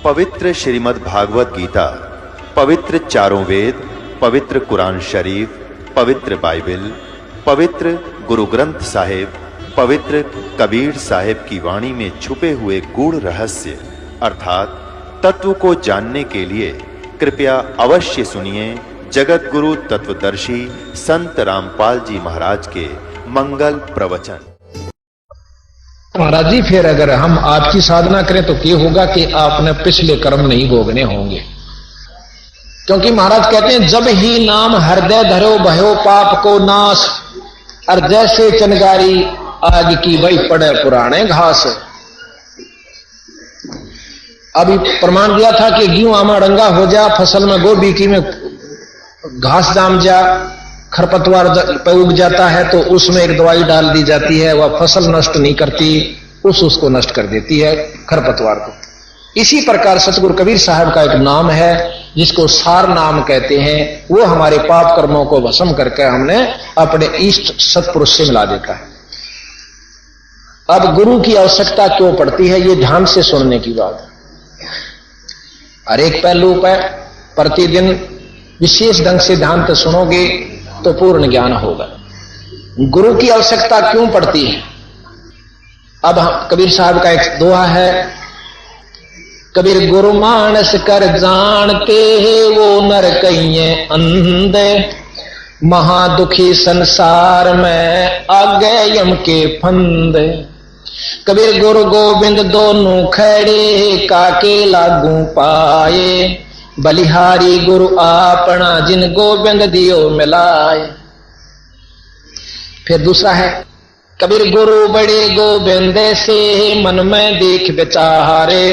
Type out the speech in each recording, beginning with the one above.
पवित्र श्रीमद् भागवत गीता, पवित्र चारों वेद, पवित्र कुरान शरीफ, पवित्र बाइबल, पवित्र गुरु ग्रंथ साहिब, पवित्र कबीर साहिब की वाणी में छुपे हुए गूढ़ रहस्य अर्थात तत्व को जानने के लिए कृपया अवश्य सुनिए जगत गुरु तत्वदर्शी संत रामपाल जी महाराज के मंगल प्रवचन। महाराज जी, फिर अगर हम आपकी साधना करें तो क्या होगा कि आपने पिछले कर्म नहीं भोगने होंगे, क्योंकि महाराज कहते हैं जब ही नाम हृदय धरो भयो पाप को नाश, और जैसे चनगारी आग की वही पड़े पुराने घास। अभी प्रमाण दिया था कि गेहूं आमा रंगा हो जा, फसल में गोभी की में घास जाम जा, खरपतवार पे उग जाता है तो उसमें एक दवाई डाल दी जाती है, वह फसल नष्ट नहीं करती, उसको नष्ट कर देती है खरपतवार को। इसी प्रकार सतगुरु कबीर साहब का एक नाम है जिसको सार नाम कहते हैं, वो हमारे पाप कर्मों को भस्म करके हमने अपने इष्ट सतपुरुष से मिला देता है। अब गुरु की आवश्यकता क्यों पड़ती है, ये ध्यान से सुनने की बात। हर एक पहलू पर प्रतिदिन विशेष ढंग से ध्यान से सुनोगे तो पूर्ण ज्ञान होगा। गुरु की आवश्यकता क्यों पड़ती है? अब कबीर साहब का एक दोहा है, कबीर गुरु मानस कर जानते वो नर कहिए अंधे, महादुखी संसार में आगे यम के फंदे। कबीर गुरु गोविंद दोनों खड़े काके लागू पाए, बलिहारी गुरु आपना जिन गोविंद दियो मिलाए। फिर दूसरा है, कबीर गुरु बड़े गोविंद से मन में देख विचारे,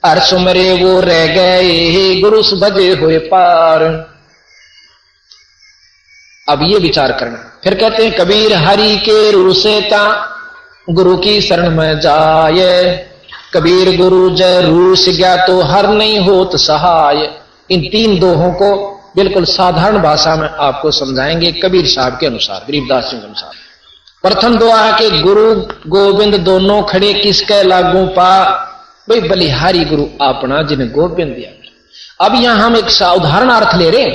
अर सुमरे वो रह गए गुरु भजे हुए पार। अब ये विचार करना। फिर कहते हैं कबीर हरि के रूसे ता गुरु की शरण में जाए, कबीर गुरु जय रूस गया तो हर नहीं होत सहाय। इन तीन दोहों को बिल्कुल साधारण भाषा में आपको समझाएंगे कबीर साहब के अनुसार, गरीबदास जी के अनुसार। प्रथम दोहा है कि गुरु गोविंद दोनों खड़े किसके लागू पा, भाई बलिहारी गुरु अपना जिन्हें गोविंद दिया। अब यहां हम एक साधारण अर्थ ले रहे,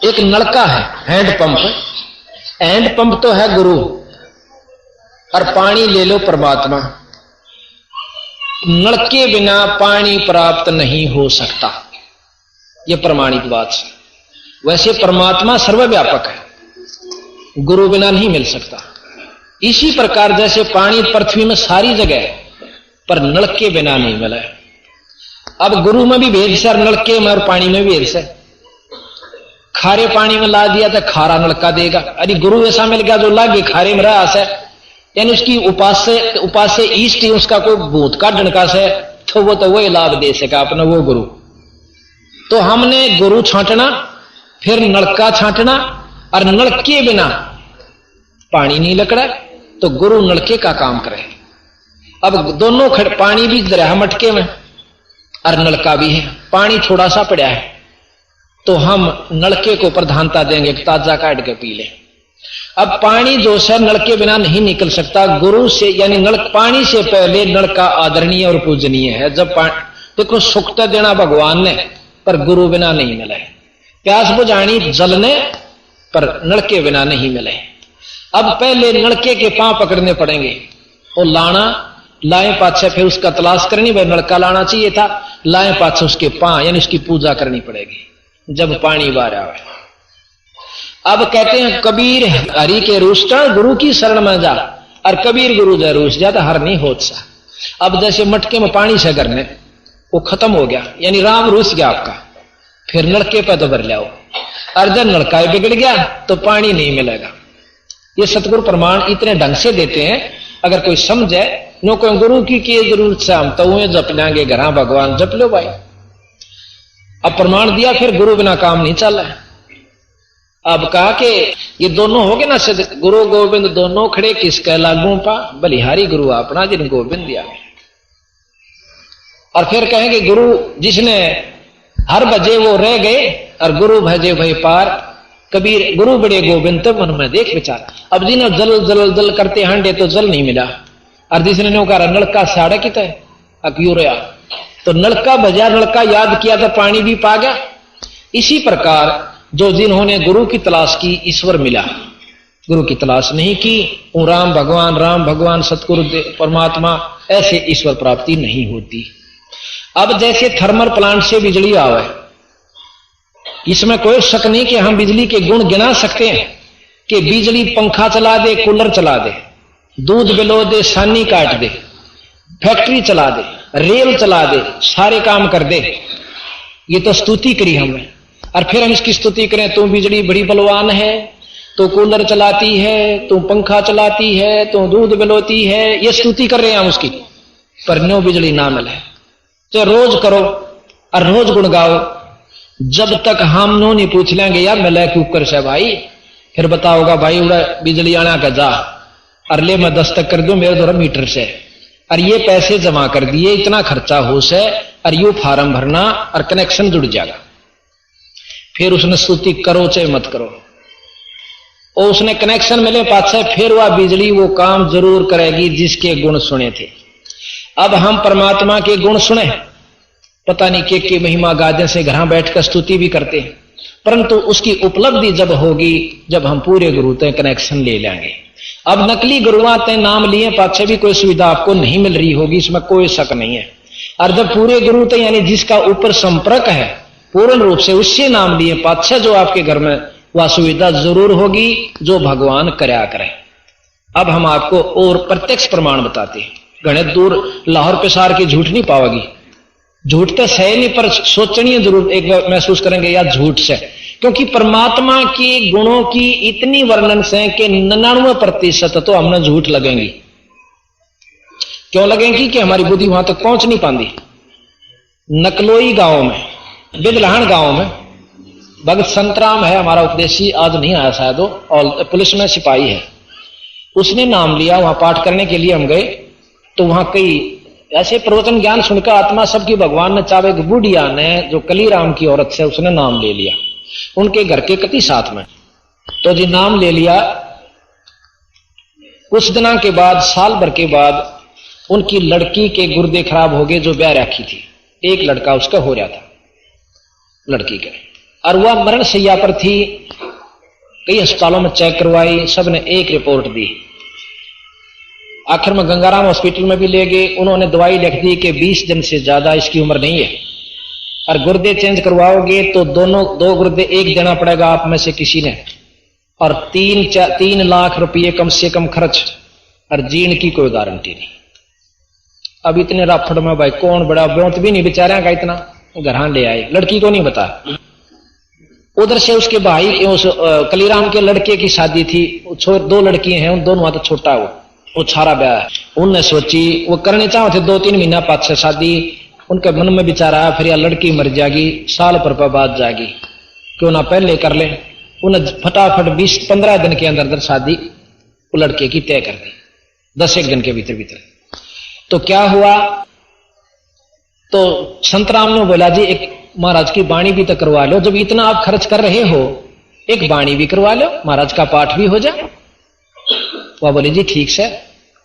एक नलका है, हैंड पंप। हैंड पंप तो है गुरु, और पानी ले लो परमात्मा। नल के बिना पानी प्राप्त नहीं हो सकता, यह प्रमाणित बात है। वैसे परमात्मा सर्वव्यापक है, गुरु बिना नहीं मिल सकता। इसी प्रकार जैसे पानी पृथ्वी में सारी जगह है, पर नल के बिना नहीं मिला है। अब गुरु में भी भेद से, नलके में और पानी में भी भेद से। खारे पानी में ला दिया तो खारा नलका देगा, अरे गुरु ऐसा मिल गया जो लागे खारे में रहा है, यानी उसकी उपास्य ईष्ट ही उसका कोई भूत का डंका से, तो वो तो वही लाभ दे सका अपना वो गुरु। तो हमने गुरु छांटना, फिर नलका छांटना, और नलके बिना पानी नहीं लकड़ा, तो गुरु नलके का काम करे। अब दोनों पानी भी दरिया मटके में और नलका भी है, पानी थोड़ा सा पड़ा है तो हम नलके को प्रधानता देंगे, ताजा काट के पी ले। अब पानी जो है नलके बिना नहीं निकल सकता, गुरु से यानी पानी से पहले नलका आदरणीय और पूजनीय है। जब देखो सुख तो देना भगवान ने, पर गुरु बिना नहीं मिले। प्यास बुझानी जल ने, पर नलके बिना नहीं मिले। अब पहले नलके के पांव पकड़ने पड़ेंगे, और लाना लाए पाछे, फिर उसका तलाश करनी, भाई नलका लाना चाहिए था, लाए पाछे उसके पांव, यानी उसकी पूजा करनी पड़ेगी जब पानी बाहर आवे। अब कहते हैं कबीर हरि के रूष्टा गुरु की शरण में जा, और कबीर गुरु जय रूस जा तो हर नहीं होत सा। अब जैसे मटके में पानी से करने वो खत्म हो गया, यानी राम रूस गया आपका, फिर नलके पे तो भर लाओ, और जब नलका बिगड़ गया तो पानी नहीं मिलेगा। ये सतगुरु प्रमाण इतने ढंग से देते हैं, अगर कोई समझे नो कोई गुरु की जरूरत से हम तो जप लेंगे घर भगवान जप लो भाई। अब प्रमाण दिया, फिर गुरु बिना काम नहीं चल रहा। अब कहा कि ये दोनों हो गए ना, गुरु गोविंद दोनों खड़े किसके लागू पा, बलिहारी गुरु अपना जिन गोविंद दिया। और फिर कहेंगे गुरु जिसने हर भजे वो रह गए, और गुरु भजे भय पार। कबीर गुरु बड़े गोविंद तो मन में देख विचार। अब जिन्हें जल जल जल करते हांडे तो जल नहीं मिला, और जिसने कहा नलका साड़ा किता है अक्यूर तो नलका बजा, नलका याद किया तो पानी भी पा गया। इसी प्रकार जो जिन्होंने गुरु की तलाश की, ईश्वर मिला। गुरु की तलाश नहीं की, वो राम भगवान सतगुरु परमात्मा, ऐसे ईश्वर प्राप्ति नहीं होती। अब जैसे थर्मल प्लांट से बिजली आवे, इसमें कोई शक नहीं कि हम बिजली के गुण गिना सकते हैं कि बिजली पंखा चला दे, कूलर चला दे, दूध बिलो दे, सानी काट दे, फैक्ट्री चला दे, रेल चला दे, सारे काम कर दे। ये तो स्तुति करी हमने, और फिर हम इसकी स्तुति करें, तू बिजली बड़ी बलवान है, तो कूलर चलाती है, तो पंखा चलाती है, तो दूध बिलोती है, ये स्तुति कर रहे हैं हम उसकी। पर नो बिजली ना मिले तो रोज करो और रोज गुण गाओ, जब तक हम नो नहीं पूछ लेंगे यार मिले क्यों कर से भाई, फिर बताओगा भाई उड़ा बिजली आना का जा, और ले मैं दस्तक कर दूं मेरे द्वारा मीटर से, और ये पैसे जमा कर दिए, इतना खर्चा हो से, और यू फार्म भरना और कनेक्शन जुड़ जाएगा। फिर उसने स्तुति करो चाहे मत करो, और उसने कनेक्शन मिले पाछे, फिर वह बिजली वो काम जरूर करेगी जिसके गुण सुने थे। अब हम परमात्मा के गुण सुने, पता नहीं के महिमा गादे से घर बैठकर स्तुति भी करते हैं, परंतु उसकी उपलब्धि जब होगी जब हम पूरे गुरु ते कनेक्शन ले लेंगे। अब नकली गुरुआ ते नाम लिए पाछे भी कोई सुविधा आपको नहीं मिल रही होगी, इसमें कोई शक नहीं है। और जब पूरे गुरु ते यानी जिसका ऊपर संपर्क है पूर्ण रूप से, उससे नाम लिए पाछे जो आपके घर में वह सुविधा जरूर होगी जो भगवान करया करे। अब हम आपको और प्रत्यक्ष प्रमाण बताते हैं। घने दूर लाहौर पेशार की झूठ नहीं पाओगी, झूठ तो सही नहीं, पर सोचनी जरूर एक बार महसूस करेंगे यार झूठ से, क्योंकि परमात्मा के गुणों की इतनी वर्णन से कि 99% तो हमने झूठ लगेंगी। क्यों लगेंगी कि हमारी बुद्धि वहां तक पहुंच नहीं पाती। नकलोई गांव में, बिदलहन गांव में भगत संतराम है हमारा उपदेशी, आज नहीं आया शायद वो, और पुलिस में सिपाही है, उसने नाम लिया। वहां पाठ करने के लिए हम गए तो वहां कई ऐसे प्रवचन ज्ञान सुनकर आत्मा सबकी भगवान ने चावे, बुढ़िया ने जो कलीराम की औरत से उसने नाम ले लिया, उनके घर के कति साथ में, तो जी नाम ले लिया। कुछ दिनों के बाद, साल भर के बाद, उनकी लड़की के गुर्दे खराब हो गए जो ब्याह रखी थी। एक लड़का उसका हो रहा था लड़की के, और वह मरण शैया पर थी। कई अस्पतालों में चेक करवाई, सबने एक रिपोर्ट दी। आखिर में गंगाराम हॉस्पिटल में भी ले गए, उन्होंने दवाई लिख दी कि 20 दिन से ज्यादा इसकी उम्र नहीं है, और गुर्दे चेंज करवाओगे तो दो गुर्दे एक देना पड़ेगा आप में से किसी ने, और 3 लाख रुपये कम से कम खर्च, और जीण की कोई गारंटी नहीं। अब इतने राफड़ में भाई कौन बड़ा ब्योंत भी नहीं बेचारा का, इतना घर ले आए, लड़की को नहीं बता। उधर से उसके भाई उस कलीराम के लड़के की शादी थी, 2 लड़कियां हैं, उन दोनों तो छोटा वो छारा ब्याह है। उनने सोची वो करने चाहते थे 2-3 महीना पाछे शादी, उनके मन में विचार आया फिर यार लड़की मर जाएगी, साल पर बाद जाएगी, क्यों ना पहले कर ले। उन्हें फटाफट 20-15 दिन के अंदर शादी वो लड़के की तय कर दी, 10-1 दिन के भीतर। तो क्या हुआ, तो संतराम ने बोला जी एक महाराज की बाणी भी तो करवा लो, जब इतना आप खर्च कर रहे हो एक बाणी भी करवा लो, महाराज का पाठ भी हो जाए। वह बोले जी ठीक से,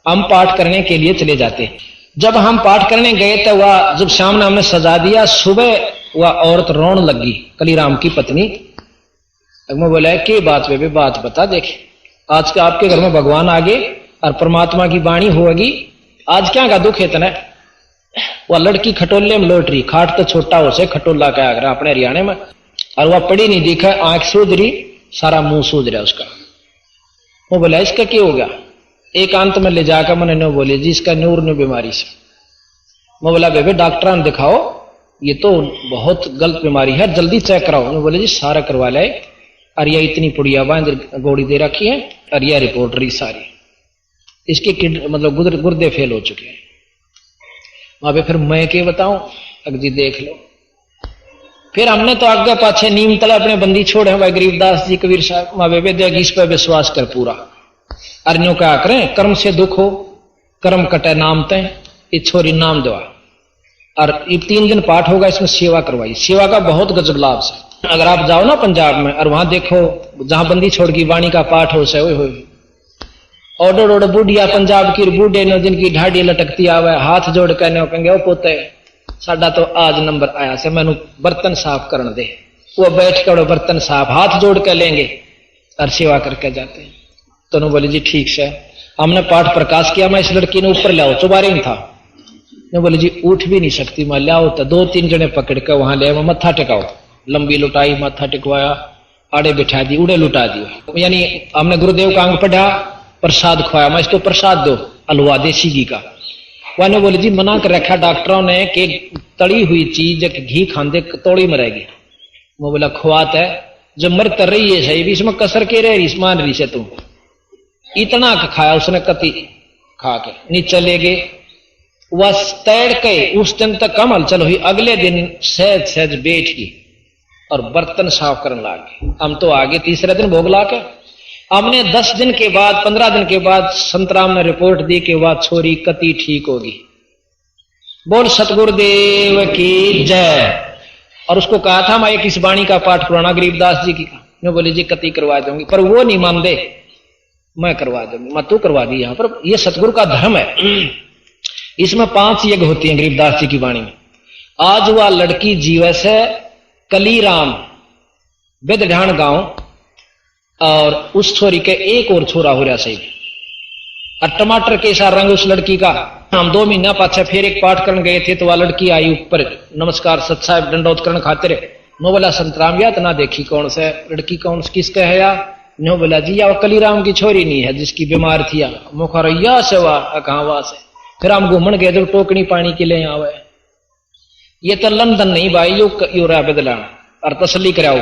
हम पाठ करने के लिए चले जाते। जब हम पाठ करने गए तो वह जब शाम ने हमने सजा दिया, सुबह वह औरत रोने लगी, कलीराम की पत्नी। मैं बोला कि बात वे बात बता, देखे आज के आपके घर में भगवान आ गए और परमात्मा की वाणी होगी, आज क्या का दुख है इतना। वह लड़की खटोले में लौट रही, खाट तो छोटा हो से खटोला का आगरा अपने हरियाणा में, और वह पढ़ी नहीं दिखा, आंख सूझ रही, सारा मुंह सूझ रहा उसका। वो बोला इसका क्या हो गया, एकांत में ले जाकर मैंने नो बोले जी इसका नूर नो बीमारी से। मैं बोला बेबे डॉक्टर ने दिखाओ, ये तो बहुत गलत बीमारी है, जल्दी चेक कराओ। मैं बोले जी सारा करवा ले, और यह इतनी पुड़िया बांध गोड़ी दे रखी है, और यह रिपोर्ट रही सारी, इसके मतलब गुर्दे फेल हो चुके हैं। वहां पे फिर मैं क्या बताऊं, अगर जी देख लो। फिर हमने तो आगे पाछे नीम तला अपने बंदी छोड़े हैं भाई गरीबदास जी कबीर साहब, वहां बेबे देगी इस पर विश्वास कर पूरा। अर्नियों क्या करें, कर्म से दुख हो कर्म कटे नाम तय, ये छोरी नाम दवा। और ये 3 दिन पाठ होगा, इसमें सेवा करवाई, सेवा का बहुत गजब लाभ से। अगर आप जाओ ना पंजाब में और वहां देखो जहां बंदी छोड़ की वाणी का पाठ हो से ओडो बुढ़िया पंजाब की बूढ़े ने जिनकी ढाडी लटकती आवे, हाथ जोड़ कर कहेंगे ओ पोते साडा तो आज नंबर आया से, मैनू बर्तन साफ करने दे। वो बैठ कर बर्तन साफ हाथ जोड़ कर लेंगे और सेवा करके जाते हैं। तो नु बोले जी ठीक से, हमने पाठ प्रकाश किया, मैं इस लड़की ने ऊपर लाओ, चुबारे ही था। ने बोले जी उठ भी नहीं सकती, मैं लाओ। तो 2-3 जने पकड़ कर वहां ले, मत्था टिकाओ, लंबी लुटाई, मत्था टिकवाया, आड़े बिठा दी, उड़े लुटा दिया। यानी हमने गुरुदेव का अंग पढ़ा, प्रसाद खुआया, मैं इसको प्रसाद दो हलवा देसी घी का। वह बोले जी मना कर रखा डॉक्टरों ने कि तड़ी हुई चीज घी खांदे तोड़ी मरेगी। वो बोला खुआत है, जब मर तर रही है सही भी, इसमें कसर के रही मान रही से तुम। इतना खाया उसने कति खा के नीचे ले गए। वह तैर के उस दिन तक कम हलचल हुई, अगले दिन सहज सहज बैठ गई और बर्तन साफ करने लगे। हम तो आगे तीसरे दिन भोग ला के हमने 10 दिन के बाद 15 दिन के बाद संतराम ने रिपोर्ट दी कि वह छोरी कति ठीक होगी। बोल सतगुरुदेव की जय। और उसको कहा था मैं एक इस वाणी का पाठ करवाना गरीबदास जी की। मैं बोले जी कति करवा दूंगी, पर वो नहीं मान दे, मैं करवा दूंगी। मैं तू करवा दी। यहां पर यह सतगुरु का धर्म है। इसमें 5 यज्ञ होती हैं गरीबदास जी की वाणी में। आज वह लड़की जीवस है कलीराम बेदढाण गांव, और उस छोरी के एक और छोरा हो रहा सही। और टमाटर के सा रंग उस लड़की का। हम 2 महीना पाछे फिर एक पाठ करने गए थे, तो वह लड़की आई ऊपर, नमस्कार सत साहब दंडोत करण खातिर। नो बोला संतराम या तना देखी कौन से लड़की, कौन किसके है या? नो बोला जी या कलीराम की छोरी नहीं है जिसकी बीमार थी। मुखरैया से वाह कहाँ वहां से। फिर हम घूमन गए तो टोकनी पानी के लिए आवे। ये तो लंदन नहीं भाई, यो रहा बदला और तसल्ली कराओ।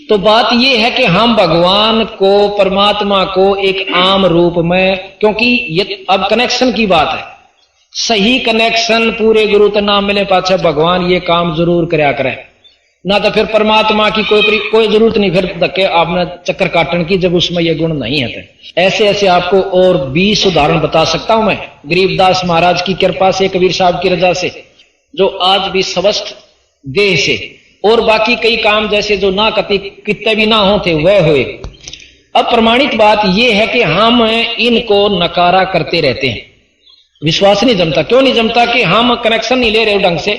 तो बात यह है कि हम भगवान को, परमात्मा को एक आम रूप में, क्योंकि ये अब कनेक्शन की बात है, सही कनेक्शन पूरे गुरु तो नाम मिले पाछे भगवान ये काम जरूर करया करे ना। तो फिर परमात्मा की कोई जरूरत नहीं फिर धक्के आपने चक्कर काटने की, जब उसमें ये गुण नहीं है। ऐसे ऐसे आपको और 20 उदाहरण बता सकता हूं मैं गरीबदास महाराज की कृपा से, कबीर साहब की रजा से, जो आज भी स्वस्थ देह से, और बाकी कई काम जैसे जो ना कितने भी ना हो थे वह हुए। अब प्रमाणित बात यह है कि हम इनको नकारा करते रहते हैं, विश्वास नहीं जमता। क्यों नहीं जमता? कि हम कनेक्शन नहीं ले रहे ढंग से।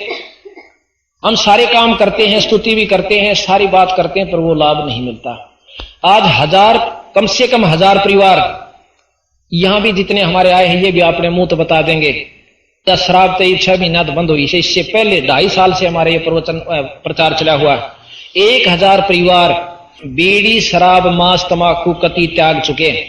हम सारे काम करते हैं, स्तुति भी करते हैं, सारी बात करते हैं, पर वो लाभ नहीं मिलता। आज कम से कम 1000 परिवार यहां भी जितने हमारे आए हैं, ये भी आपने मुंह तो बता देंगे, शराब तो 6 महीना तो बंद हुई से, इससे पहले 2.5 साल से हमारे ये प्रचार चला हुआ। 1000 परिवार बीड़ी शराब मांस तमाकू कति त्याग चुके हैं।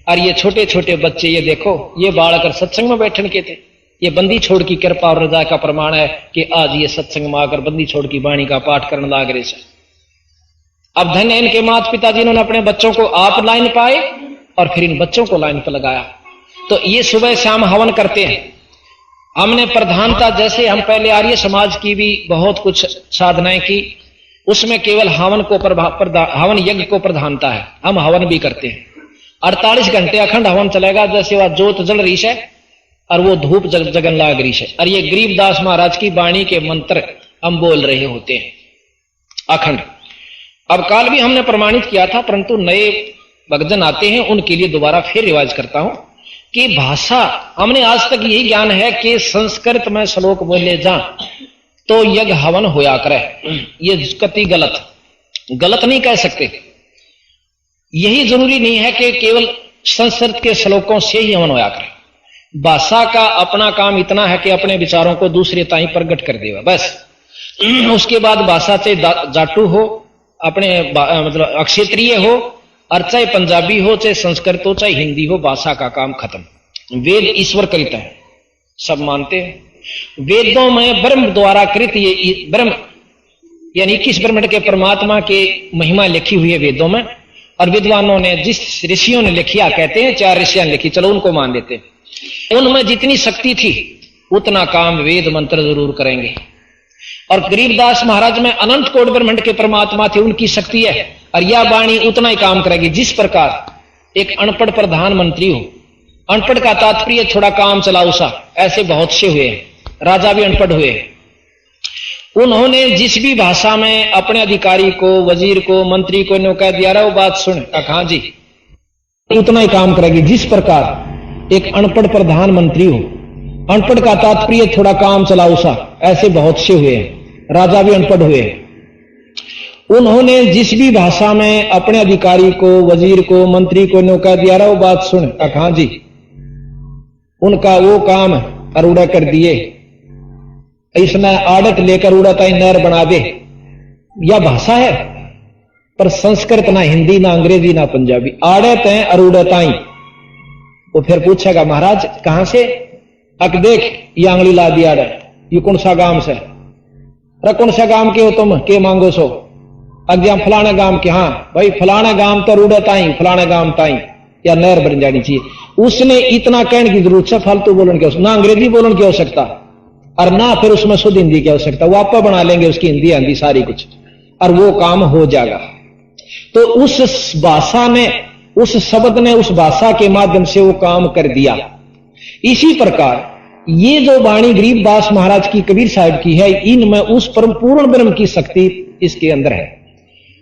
और ये छोटे छोटे बच्चे, ये देखो, ये बालक सत्संग में बैठने के थे। ये बंदी छोड़ की कृपा और रजा का प्रमाण है कि आज ये सत्संग में आकर बंदी छोड़ की वाणी का पाठ करने लाग रहे से। अब धन्य इनके माता पिता जिन्होंने अपने बच्चों को आप लाइन पाए और फिर इन बच्चों को लाइन पर लगाया। तो ये सुबह शाम हवन करते हैं। हमने प्रधानता, जैसे हम पहले आर्य समाज की भी बहुत कुछ साधनाएं की, उसमें केवल हवन हवन यज्ञ को प्रधानता है। हम हवन भी करते हैं, 48 घंटे अखंड हवन चलेगा। जैसे वह जोत जल रही है और वो धूप जगन लाग रही है, और ये गरीबदास महाराज की वाणी के मंत्र हम बोल रहे होते हैं अखंड। अब काल भी हमने प्रमाणित किया था, परंतु नए भक्तजन आते हैं उनके लिए दोबारा फिर रिवाज करता हूं कि भाषा, हमने आज तक यही ज्ञान है कि संस्कृत में श्लोक बोले जा तो यज्ञ हवन होया करे। ये कति गलत नहीं कह सकते। यही जरूरी नहीं है कि केवल संस्कृत के श्लोकों से ही हवन होया करे। भाषा का अपना काम इतना है कि अपने विचारों को दूसरे ताई प्रकट कर देगा, बस। उसके बाद भाषा से जाटू हो, अपने मतलब अक्षेत्रीय हो, और चाहे पंजाबी हो, चाहे संस्कृत हो, चाहे हिंदी हो, भाषा का काम खत्म। वेद ईश्वर कृत है, सब मानते हैं। वेदों में ब्रह्म द्वारा कृत, ये ब्रह्म यानी 21 ब्रह्मांड के परमात्मा के महिमा लिखी हुई है वेदों में। और विद्वानों ने, जिस ऋषियों ने लिखिया, कहते हैं 4 ऋषियों ने लिखी, चलो उनको मान लेते हैं। उनमें जितनी शक्ति थी उतना काम वेद मंत्र जरूर करेंगे। और गरीबदास महाराज में अनंत कोट ब्रह्मांड के परमात्मा थे, उनकी शक्ति है, और यह वाणी उतना ही काम करेगी। जिस प्रकार एक अनपढ़ प्रधानमंत्री हो, अनपढ़ का तात्पर्य थोड़ा काम चलाऊ सा, ऐसे बहुत से हुए हैं, राजा भी अनपढ़ हुए हैं। उन्होंने जिस भी भाषा में अपने अधिकारी को, वजीर को, मंत्री को नो कह दिया, वो बात सुन, हाँ जी, उतना ही काम करेगी। जिस प्रकार एक अनपढ़ प्रधानमंत्री हो, अनपढ़ का तात्पर्य थोड़ा काम चलाऊ सा, ऐसे बहुत से हुए हैं, राजा भी अनपढ़ हुए हैं। उन्होंने जिस भी भाषा में अपने अधिकारी को, वजीर को, मंत्री को नौका दिया रहा, वो बात सुन, कहा जी उनका वो काम अरूड़ा कर दिए, इसने आड़त लेकर उड़ाताई नहर बना दे। यह भाषा है, पर संस्कृत ना हिंदी ना अंग्रेजी ना पंजाबी, आड़त है अरूड़ताई। वो फिर पूछेगा महाराज कहां से? अक देख ये आंगली ला दिया, ये कौन सा गांव से? अरे कौन सा गांव के हो तुम, के मांगो सो? अज्ञा फलाने गांव के। हाँ भाई फलाने गांव तो रूड़ताई, फलाने गांव ताई या नहर बन जानी चाहिए। उसने इतना कहने की जरूरत है, फालतू बोलन की ना अंग्रेजी बोलन की आवश्यकता और ना फिर उसमें शुद्ध हिंदी की आवश्यकता। वो आप बना लेंगे उसकी हिंदी आंधी सारी कुछ, और वो काम हो जाएगा। तो उस भाषा ने, उस शब्द ने उस भाषा के माध्यम से वो काम कर दिया। इसी प्रकार ये जो वाणी गरीबदास महाराज की, कबीर साहब की है, इनमें उस परम पूर्ण ब्रह्म की शक्ति इसके अंदर है।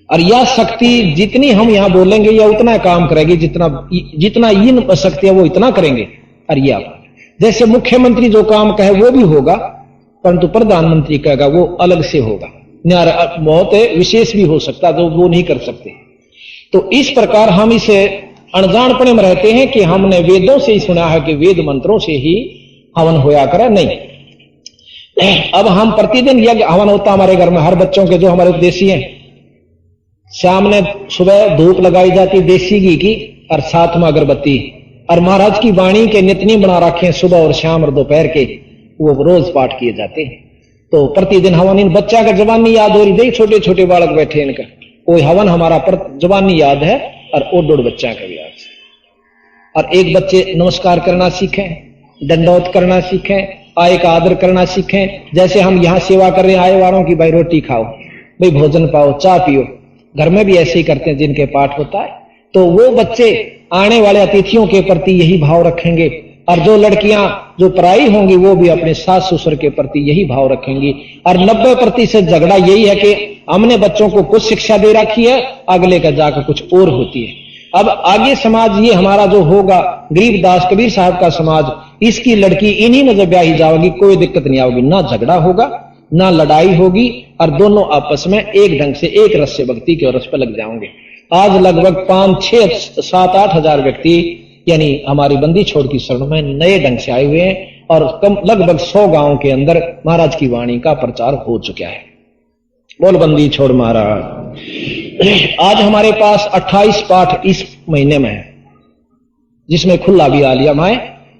और यह शक्ति जितनी हम यहां बोलेंगे यह उतना काम करेगी, जितना इन शक्ति है वो इतना करेंगे। और यह जैसे मुख्यमंत्री जो काम कहे वो भी होगा, परंतु प्रधानमंत्री कहेगा वो अलग से होगा, बहुत विशेष भी हो सकता जो वो नहीं कर सकते। तो इस प्रकार हम इसे अनजानपने में रहते हैं कि हमने वेदों से ही सुना है कि वेद मंत्रों से ही हवन होया करे। नहीं, अब हम प्रतिदिन यज्ञ हवन होता हमारे घर में, हर बच्चों के जो हमारे उपदेशी हैं, शाम ने सुबह धूप लगाई जाती देसी घी की और साथ में अगरबत्ती, और महाराज की वाणी के नितनी बना रखे हैं सुबह और शाम और दोपहर के, वो रोज पाठ किए जाते हैं। तो प्रतिदिन हवन, इन बच्चा का जवानी याद हो रही, देख छोटे छोटे बालक बैठे इनका, कोई हवन हमारा पर जवानी याद है और ओड बच्चा का भी याद है। और एक बच्चे नमस्कार करना सीखें, दंडौत करना सीखें, आय का आदर करना सीखें। जैसे हम यहां सेवा कर रहे हैं आए वालों की, भाई रोटी खाओ, भाई भोजन पाओ, चाय पियो, घर में भी ऐसे ही करते हैं जिनके पाठ होता है। तो वो बच्चे आने वाले अतिथियों के प्रति यही भाव रखेंगे, और जो लड़कियां जो पराई होंगी वो भी अपने सास ससुर के प्रति यही भाव रखेंगी। और 90% झगड़ा यही है कि हमने बच्चों को कुछ शिक्षा दे रखी है, अगले का जाकर कुछ और होती है। अब आगे समाज ये हमारा जो होगा, गरीबदास कबीर साहब का समाज, इसकी लड़की इन्हीं में जब ब्याही जाओगी कोई दिक्कत नहीं आओगी, ना झगड़ा होगा ना लड़ाई होगी, और दोनों आपस में एक ढंग से एक रस से भक्ति के रस पर लग जाओगे। आज लगभग 5, 6, 7, 8 हजार व्यक्ति यानी हमारी बंदी छोड़ की शरण में नए ढंग से आए हुए हैं, और कम लगभग 100 गांव के अंदर महाराज की वाणी का प्रचार हो चुका है। बोल बंदी छोड़ महाराज। आज हमारे पास 28 पाठ इस महीने में है, जिसमें खुला भी आ लिया माए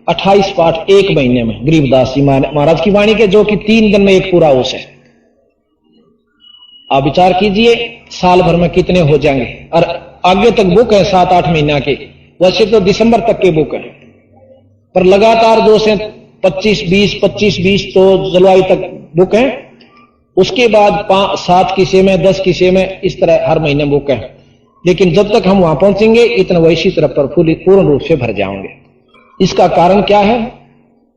28 पाठ एक महीने में गरीबदास जी महाराज की वाणी के, जो कि 3 दिन में एक पूरा होश है। आप विचार कीजिए साल भर में कितने हो जाएंगे। और आगे तक बुक है 7-8 महीना के, वैसे तो दिसंबर तक के बुक है, पर लगातार 2 से 25-20 तो जुलाई तक बुक है। उसके बाद 7 किस्से में 10 किस्से में इस तरह हर महीने बुक है। लेकिन जब तक हम वहां पहुंचेंगे इतना वैसी तरफ पर पूर्ण रूप से भर जाएंगे। इसका कारण क्या है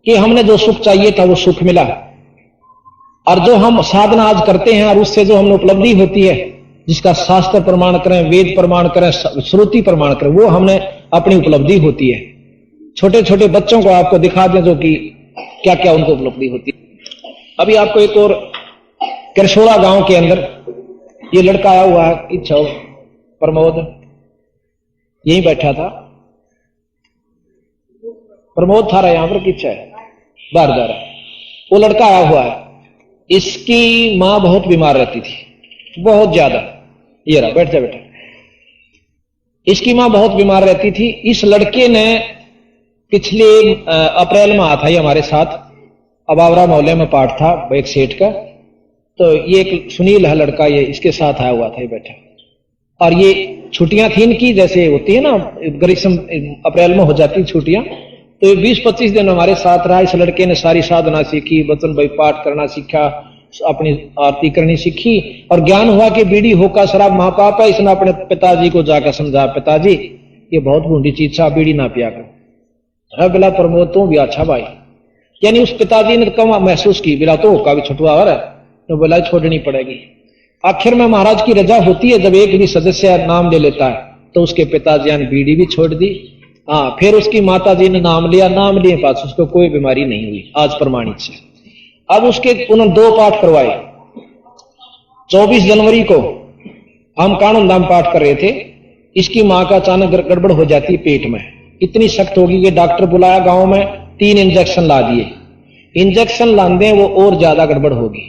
कि हमने जो सुख चाहिए था वो सुख मिला, और जो हम साधना आज करते हैं और उससे जो हमें उपलब्धि होती है, जिसका शास्त्र प्रमाण करें, वेद प्रमाण करें, श्रुति प्रमाण करें, वो हमने अपनी उपलब्धि होती है। छोटे छोटे बच्चों को आपको दिखा दें जो कि क्या क्या उनको उपलब्धि होती है। अभी आपको एक और करशोड़ा गांव के अंदर ये लड़का आया हुआ है, इच्छा प्रमोद यहीं बैठा था, प्रमोद था रहा यहां पर, किच्छा है बाहर जा रहा है। वो लड़का आया हुआ है, इसकी मां बहुत बीमार रहती थी, बहुत ज्यादा। ये रहा, बैठ जा बेटा। इसकी मां बहुत बीमार रहती थी। इस लड़के ने पिछले अप्रैल में आया था ये हमारे साथ, अबावरा मोहल्ले में पाठ था एक सेठ का। तो ये एक सुनील है लड़का, ये इसके साथ आया हुआ था, ये बैठा। और ये छुट्टियां थी इनकी, जैसे होती है ना ग्रीष्म अप्रैल में हो जाती छुट्टियां, तो ये 20-25 दिन हमारे साथ रहा। इस लड़के ने सारी साधना सीखी, बचन भाई पाठ करना सीखा, अपनी आरती करनी सीखी, और ज्ञान हुआ कि बीड़ी होका शराब महापाप है। इसने अपने पिताजी को जाकर समझा, पिताजी ये बहुत बूढ़ी चीज है, बीड़ी ना पिया कर। बिला प्रमोद तू भी अच्छा भाई, यानी उस पिताजी ने कम महसूस की, बिला तो होका भी छुटवा है, तो बोला छोड़नी पड़ेगी। आखिर में महाराज की रजा होती है, जब एक भी सदस्य नाम ले लेता है तो उसके पिताजी ने बीड़ी भी छोड़ दी हाँ, फिर उसकी माता जी ने नाम लिया, नाम लिए पास उसको कोई बीमारी नहीं हुई, आज प्रमाणित से। अब उसके उन्होंने 2 पाठ करवाए। 24 जनवरी को हम कानून दाम पाठ कर रहे थे, इसकी मां का अचानक गड़बड़ हो जाती है पेट में, इतनी सख्त होगी कि डॉक्टर बुलाया गांव में, 3 इंजेक्शन ला दिए। इंजेक्शन लांदे वो और ज्यादा गड़बड़ होगी,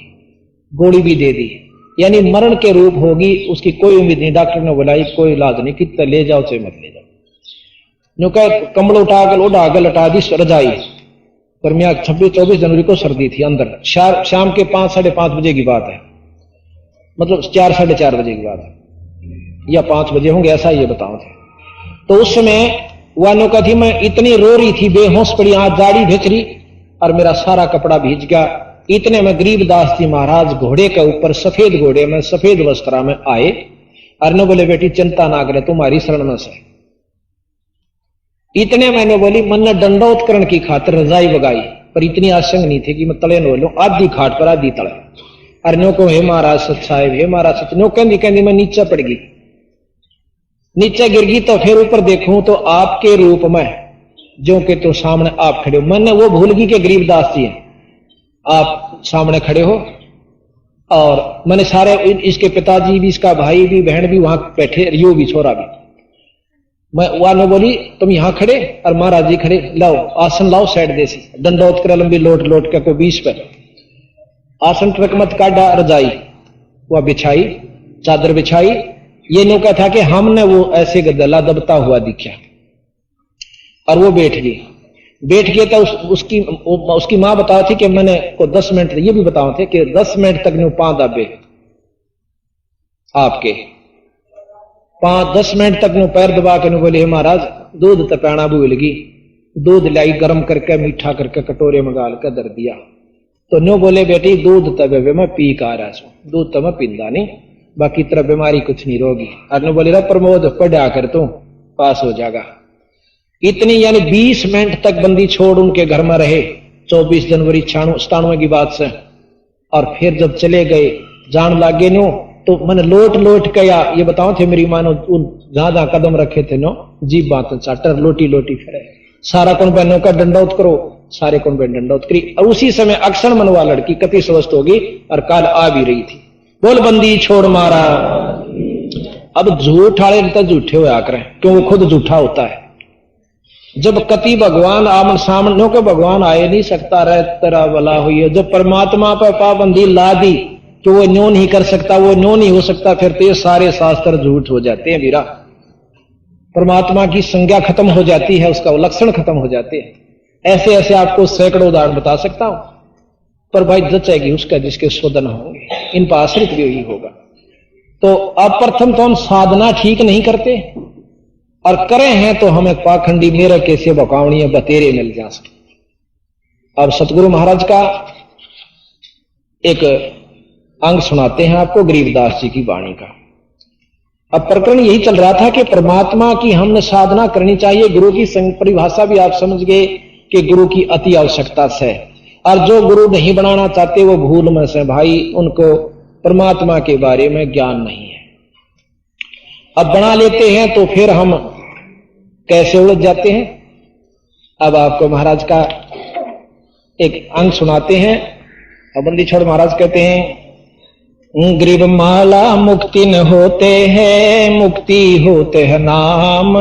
गोली भी दे दी, यानी मरण के रूप होगी, उसकी कोई उम्मीद नहीं। डॉक्टर ने बुलाई, कोई इलाज नहीं, कितना ले जाओ चाहे मत ले जाओ। नो कह कम्बल उठा के लटा दी रजाई। पर मैं 24 जनवरी को सर्दी थी अंदर, शाम के 5 साढ़े 5 बजे की बात है, मतलब 4 साढ़े 4 बजे की बात है, या 5 बजे होंगे, ऐसा ये बताओ थे। तो उस समय वानों का थी, मैं इतनी रो रही थी, बेहोश पड़ी, हाथ जाड़ी भेज रही और मेरा सारा कपड़ा भीज गया। इतने में गरीबदास जी महाराज घोड़े के ऊपर, सफेद घोड़े में, सफेद वस्त्रा में आए और ने बोले, बेटी चिंता ना करे, तुम्हारी शरण में से। इतने मैंने बोली, मन ने दंडोत्करण की खातिर रजाई बगाई, पर इतनी आशंक नहीं थी कि मैं तले न लू, आधी खाट पर आधी तले। अरे को हे महाराज सच साहेब, हे महाराज सच, नो कहती मैं नीचे पड़ गई, नीचे गिर गई। तो फिर ऊपर देखूं तो आपके रूप में जो के तो सामने आप खड़े हो। मैंने वो भूल गई कि गरीबदास जी हैं, आप सामने खड़े हो। और मैंने सारे, इसके पिताजी भी, इसका भाई भी, बहन भी वहां बैठे, रियो भी, छोरा भी। मैं वालों बोली, तुम यहां खड़े और महाराज जी खड़े, लाओ आसन लाओ, साइड देसी दंडोत्कर लंबी लोट के को 20 पे आसन ट्रक मत काटा, रजाई वह बिछाई, चादर बिछाई। ये नौका था कि हमने वो ऐसे गदला दबता हुआ दिखा और वो बैठ गए तो उसकी मां बताओ थी कि मैंने को 10 मिनट, ये भी बताओ थे कि 10 मिनट तक न्यू 5 दबे आपके 5-10 मिनट तक न्यू पैर दबा के बोले, महाराज दूध तपाना भूल गई, दूध लाई गर्म करके मीठा करके कटोरे में डाल कर दर दिया। तो न्यू बोले, बेटी दूध तबे मैं पी का रहा हूं, दूध तो मैं पींदा नहीं, बाकी तरह बीमारी कुछ नहीं रोगी। और न्यू बोले, प्रमोद पढ़ा कर तू पास हो जाएगा। इतनी यानी 20 मिनट तक बंदी छोड़ उनके घर में रहे, 24 जनवरी 97 की बात से। और फिर जब चले गए, जान लागे नो, तो मैंने लोट के, ये बताओ थे मेरी मानो जहां जहां कदम रखे थे नो, जीप बात चाटर लोटी फिरे, सारा कौन बहनों का दंडौत करो, सारे कौन बहन दंडौत करी। और उसी समय अक्षर मनवा लड़की कति स्वस्थ होगी और काल आ भी रही थी। बोल बंदी छोड़ मारा। अब झूठ वाले तो झूठे हो आकर, क्यों वो खुद झूठा होता है। जब कति भगवान आमन सामने के भगवान आए नहीं सकता, रह तेरा भला हुई है। जब परमात्मा पर पाबंदी ला दी तो वो न्यो नहीं कर सकता, वो न्यो नहीं हो सकता, फिर तो ये सारे शास्त्र झूठ हो जाते हैं। मीरा परमात्मा की संज्ञा खत्म हो जाती है, उसका लक्षण खत्म हो जाते हैं। ऐसे ऐसे आपको सैकड़ों उदाहरण बता सकता हूं, पर भाई जचेगी उसका जिसके शोधन होंगे, इन पर आश्रित भी यही होगा। तो अब प्रथम तो हम साधना ठीक नहीं करते, और करे हैं तो हमें पाखंडी मेरे कैसे बकावणी बतेरे मिल जा सके। अब सतगुरु महाराज का एक अंग सुनाते हैं आपको, गरीबदास जी की वाणी का। अब प्रकरण यही चल रहा था कि परमात्मा की हमने साधना करनी चाहिए। गुरु की परिभाषा भी आप समझ गए कि गुरु की अति आवश्यकता से, और जो गुरु नहीं बनाना चाहते वो भूल में से, भाई उनको परमात्मा के बारे में ज्ञान नहीं है। अब बना लेते हैं तो फिर हम कैसे उलझ जाते हैं। अब आपको महाराज का एक अंग सुनाते हैं। बंदी छोड़ महाराज कहते हैं, गरीब माला मुक्ति न होते हैं, मुक्ति होते हैं नाम,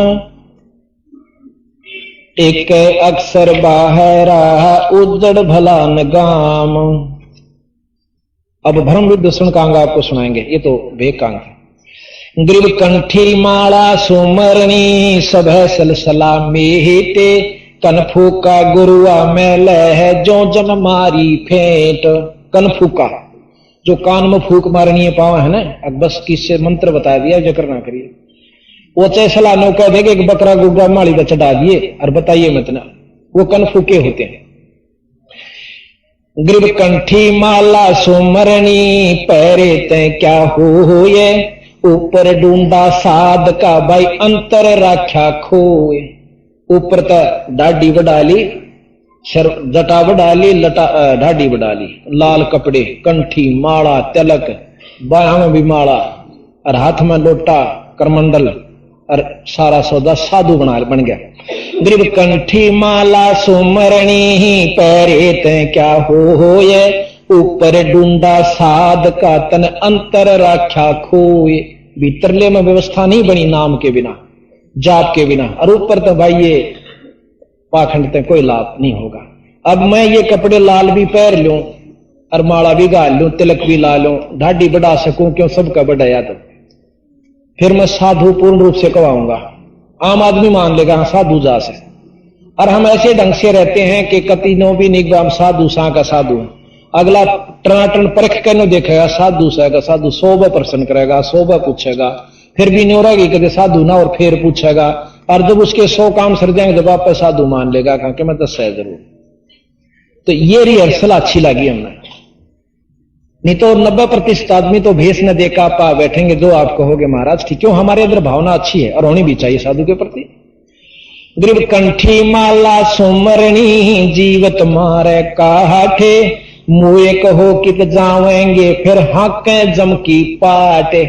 एक अक्सर बाहरा उजड़ भला न गाम। अब भ्रम विदूषण का अंग आपको सुनाएंगे, ये तो भेद का अंग है। गरीब कंठी माला सुमरणी, सब सलसला मेहते, कनफूका गुरुआ मेल है जो जन मारी फेंट। कनफूका जो कान में फूक मारनी है पावा है ना, अब बस किससे मंत्र बता दिया, जो करना करिए। वो चाहे सलाह कह दे कि एक बकरा गुग्गा माली का चढ़ा दिए और बताइए मत ना, वो कनफूके होते हैं। गरीब कंठी माला सुमरणी, पैरे ते क्या हो ये, ऊपर ढूंढा साध का भाई अंतर राख्या खोए। ऊपर तक डाडी बढ़ा ली, सर जटा बढ़ा ली, ढाडी बढ़ा ली, लाल कपड़े, कंठी माला तिलक, बाया में भी माला और हाथ में लोटा करमंडल और सारा सौदा साधु बन गया। ग्रीब कंठी माला सुमरणी पैरे ते क्या हो ये, ऊपर डूंडा साध का तन अंतर राख्या खोए। भीतरले में व्यवस्था नहीं बनी नाम के बिना, जाप के बिना, और ऊपर तो भाई ये पाखंड ते कोई लाभ नहीं होगा। अब मैं ये कपड़े लाल भी पहन लूं और माला भी गाल लूं, तिलक भी ला लूं, ढाडी बढ़ा सकूं, क्यों सबका बढ़ाया तो फिर मैं साधु पूर्ण रूप से कहवाऊंगा। आम आदमी मान लेगा हाँ साधु जा से। और हम ऐसे ढंग से रहते हैं कि कतिनो भी निगम साधु सा का साधु, अगला टनाटन परख के देखेगा साधु सा का साधु, 100 प्रश्न करेगा, 100 पूछेगा, फिर भी नहीं हो रहा कि कदे साधु ना, और फिर पूछेगा, और जब उसके 100 काम सर जाएंगे जब आप साधु मान लेगा कि मैं 10 है जरूर। तो ये रिहर्सल अच्छी लगी हमें। नहीं तो 90% आदमी तो भेष न देखा पा बैठेंगे जो आप कहोगे महाराज ठीक, क्यों हमारे अंदर भावना अच्छी है और होनी भी चाहिए साधु के प्रति। ग्रीब कंठी माला सुमरणी जीवत मारे काठे, मुए कहो कित जावेंगे फिर हाके जम की पाटे।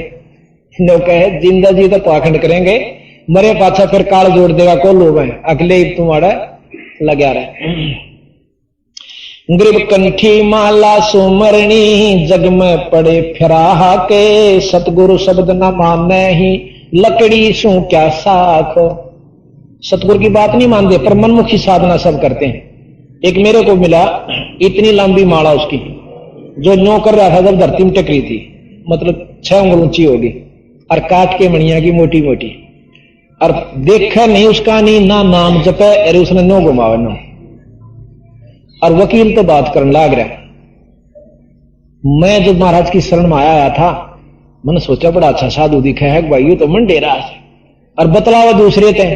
नो कहे जिंदा जी तो पाखंड करेंगे, मरे पाछा फिर काल जोड़ देगा को लोग हैं, अगले ही तुम्हारा लगा रहे। ग्रीब कंठी माला सुमरणी जग में पड़े फिरा के, सतगुरु शब्द न माने ही लकड़ी सू क्या साख। सतगुरु की बात नहीं मानते पर मनमुखी साधना सब करते हैं। एक मेरे को मिला इतनी लंबी माला उसकी, जो न्यो कर रहा था जब धरती में टकरी थी, मतलब 6 उंगल ऊंची होगी, और काट के मणिया की मोटी मोटी, और देखा नहीं उसका नहीं ना नाम जपे, अरे उसने नो घुमावे नो, और वकील तो बात करने लाग रहा। मैं जब महाराज की शरण में आया था, मैंने सोचा बड़ा अच्छा साधु दिखा है भाई, ये तो मन डेरा है, और बतलावा दूसरे थे।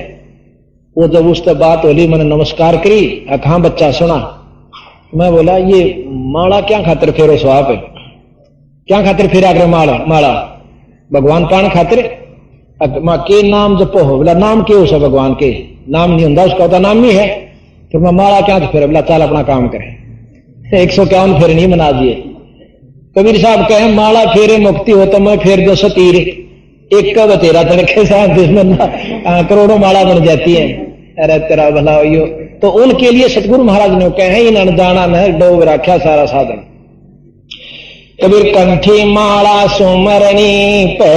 वो जब उससे बात होली मैंने नमस्कार करी, कहां बच्चा सुना, मैं बोला ये माला क्या खातिर फेरो स्वाप है, क्या खातिर फेरा कर माला भगवान पान खातिर के नाम जपो हो। बोला नाम के उसे भगवान के नाम नहीं होता, उसका होता नाम ही है, फिर मैं माला क्या तो फेर। बोला चल अपना काम करें, 151 फेर नहीं मना दिए। कबीर साहब कहे माला फेरे मुक्ति हो तो मैं फेर 200 तीर, एक का बतेरा तड़के साथ करोड़ों माला बन जाती है। अरे तेरा भला हो। तो उनके लिए सतगुरु महाराज ने कहे इन अनजाना न डोब रखा सारा साधन। कबीर कंठी माला सुमरणी पे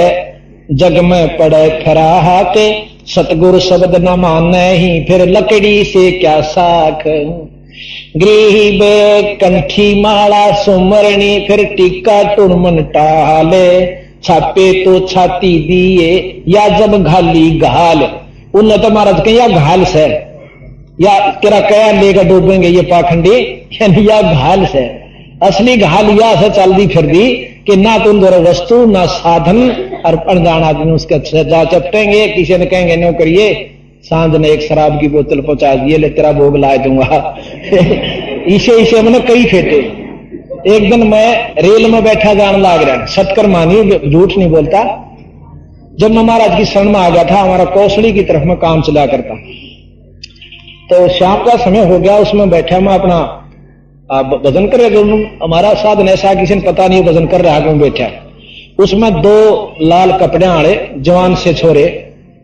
जग में पड़े खरा के, सतगुरु शब्द न माने ही फिर लकड़ी से क्या साख। ग्रीब कंठी माला सुमरणी फिर टीका टुरमन टाले, छापे तो छाती दिए या जब घाली घाल। उन्नत महाराज कहीं या घाल से या तेरा कया लेकर डूबेंगे ये पाखंडी, यानी या घाल से। असली घाल या से चल दी फिर दी कि ना तुम दोनों वस्तु ना साधन, और अनजान आदमी उसके जा चपटेंगे। किसी ने कहेंगे नो करिए, सांझ ने एक शराब की बोतल पहुंचा दिए, ले तेरा भोग ला दूंगा। इसे मैंने कई फेटे। एक दिन मैं रेल में बैठा जान लाग रहा, सटकर मानी झूठ नहीं बोलता। जब मैं महाराज की शरण में आ गया था, हमारा कौशली की तरफ में काम चला करता, तो शाम का समय हो गया, उसमें बैठा मैं अपना भजन कर रहे। हमारा साधन ऐसा किसी ने पता नहीं भजन कर रहा क्यों बैठा। उसमें 2 लाल कपड़े आड़े जवान से छोरे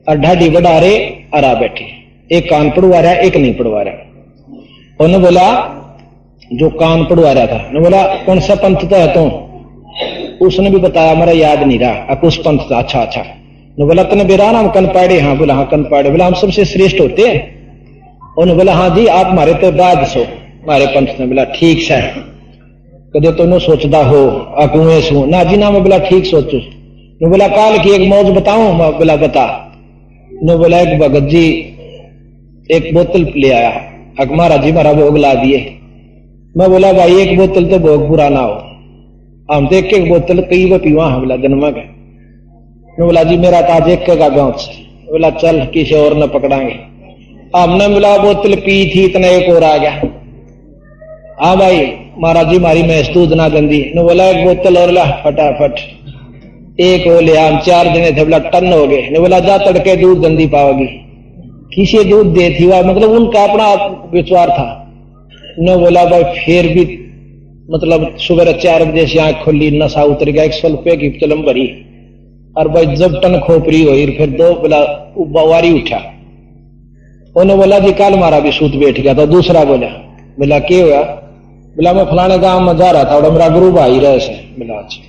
और ढाडी बढ़ा रहे और आ बैठे, एक कान पड़वा रहा एक नहीं पड़वा रहा। उन्होंने बोला जो कान पड़वा रहा था, ने बोला कौन सा पंथ था तुम? उसने भी बताया, मेरा याद नहीं रहा, कुछ पंथ था। अच्छा अच्छा। ने बोला तने बेरा नाम कनपाड़े? हाँ। बोला हाँ कनपाड़े। बोला हम सबसे श्रेष्ठ होते हैं? उन्होंने बोला हाँ जी आप हमारे तो दाद सो हमारे पंथ ने। बोला ठीक से कदे तो नो सोचता हो कुएं सू ना जी ना। मैं बोला ठीक सोचू। ने बोला काल की एक मौज बताऊं? मैं बोला बता। ने बोला एक भगत जी एक बोतल ले आया, महाराज जी हमारा भोग ला दिए। मैं बोला भाई एक बोतल तो भोग पूरा ना हो, हम देख के बोतल कई वो पीवा। हम बोला जन्मा का। मैं बोला जी मेरा ताज एक का गांव से। बोला चल किसी और न पकड़ांगे। हमने बोला बोतल पी थी इतना एक और आ गया। हाँ भाई महाराज जी हमारी मैस दूध ना गंदी। ने बोला एक बोतल और ला फटाफट। एक हो लिया, हम 4 जने थे। बोला टन हो गए। ने बोला जा तड़के दूध गंदी पाओगी। किसी दूध दे थी वह, मतलब उनका अपना विचार था। ने बोला भाई फिर भी मतलब सुबह 4 बजे से आंख खुली, नशा उतर गया, 100 रुपये की चलम भरी और भाई जब टन खोपरी हुई फिर दो बोला वारी उठा, उन्हें बोला जी कल मारा भी सूत बैठ गया। तो दूसरा बोला क्या हुआ? बोला मैं फलाने गांव में जा रहा था और मेरा गुरु भाई रहे से। बोला अच्छा।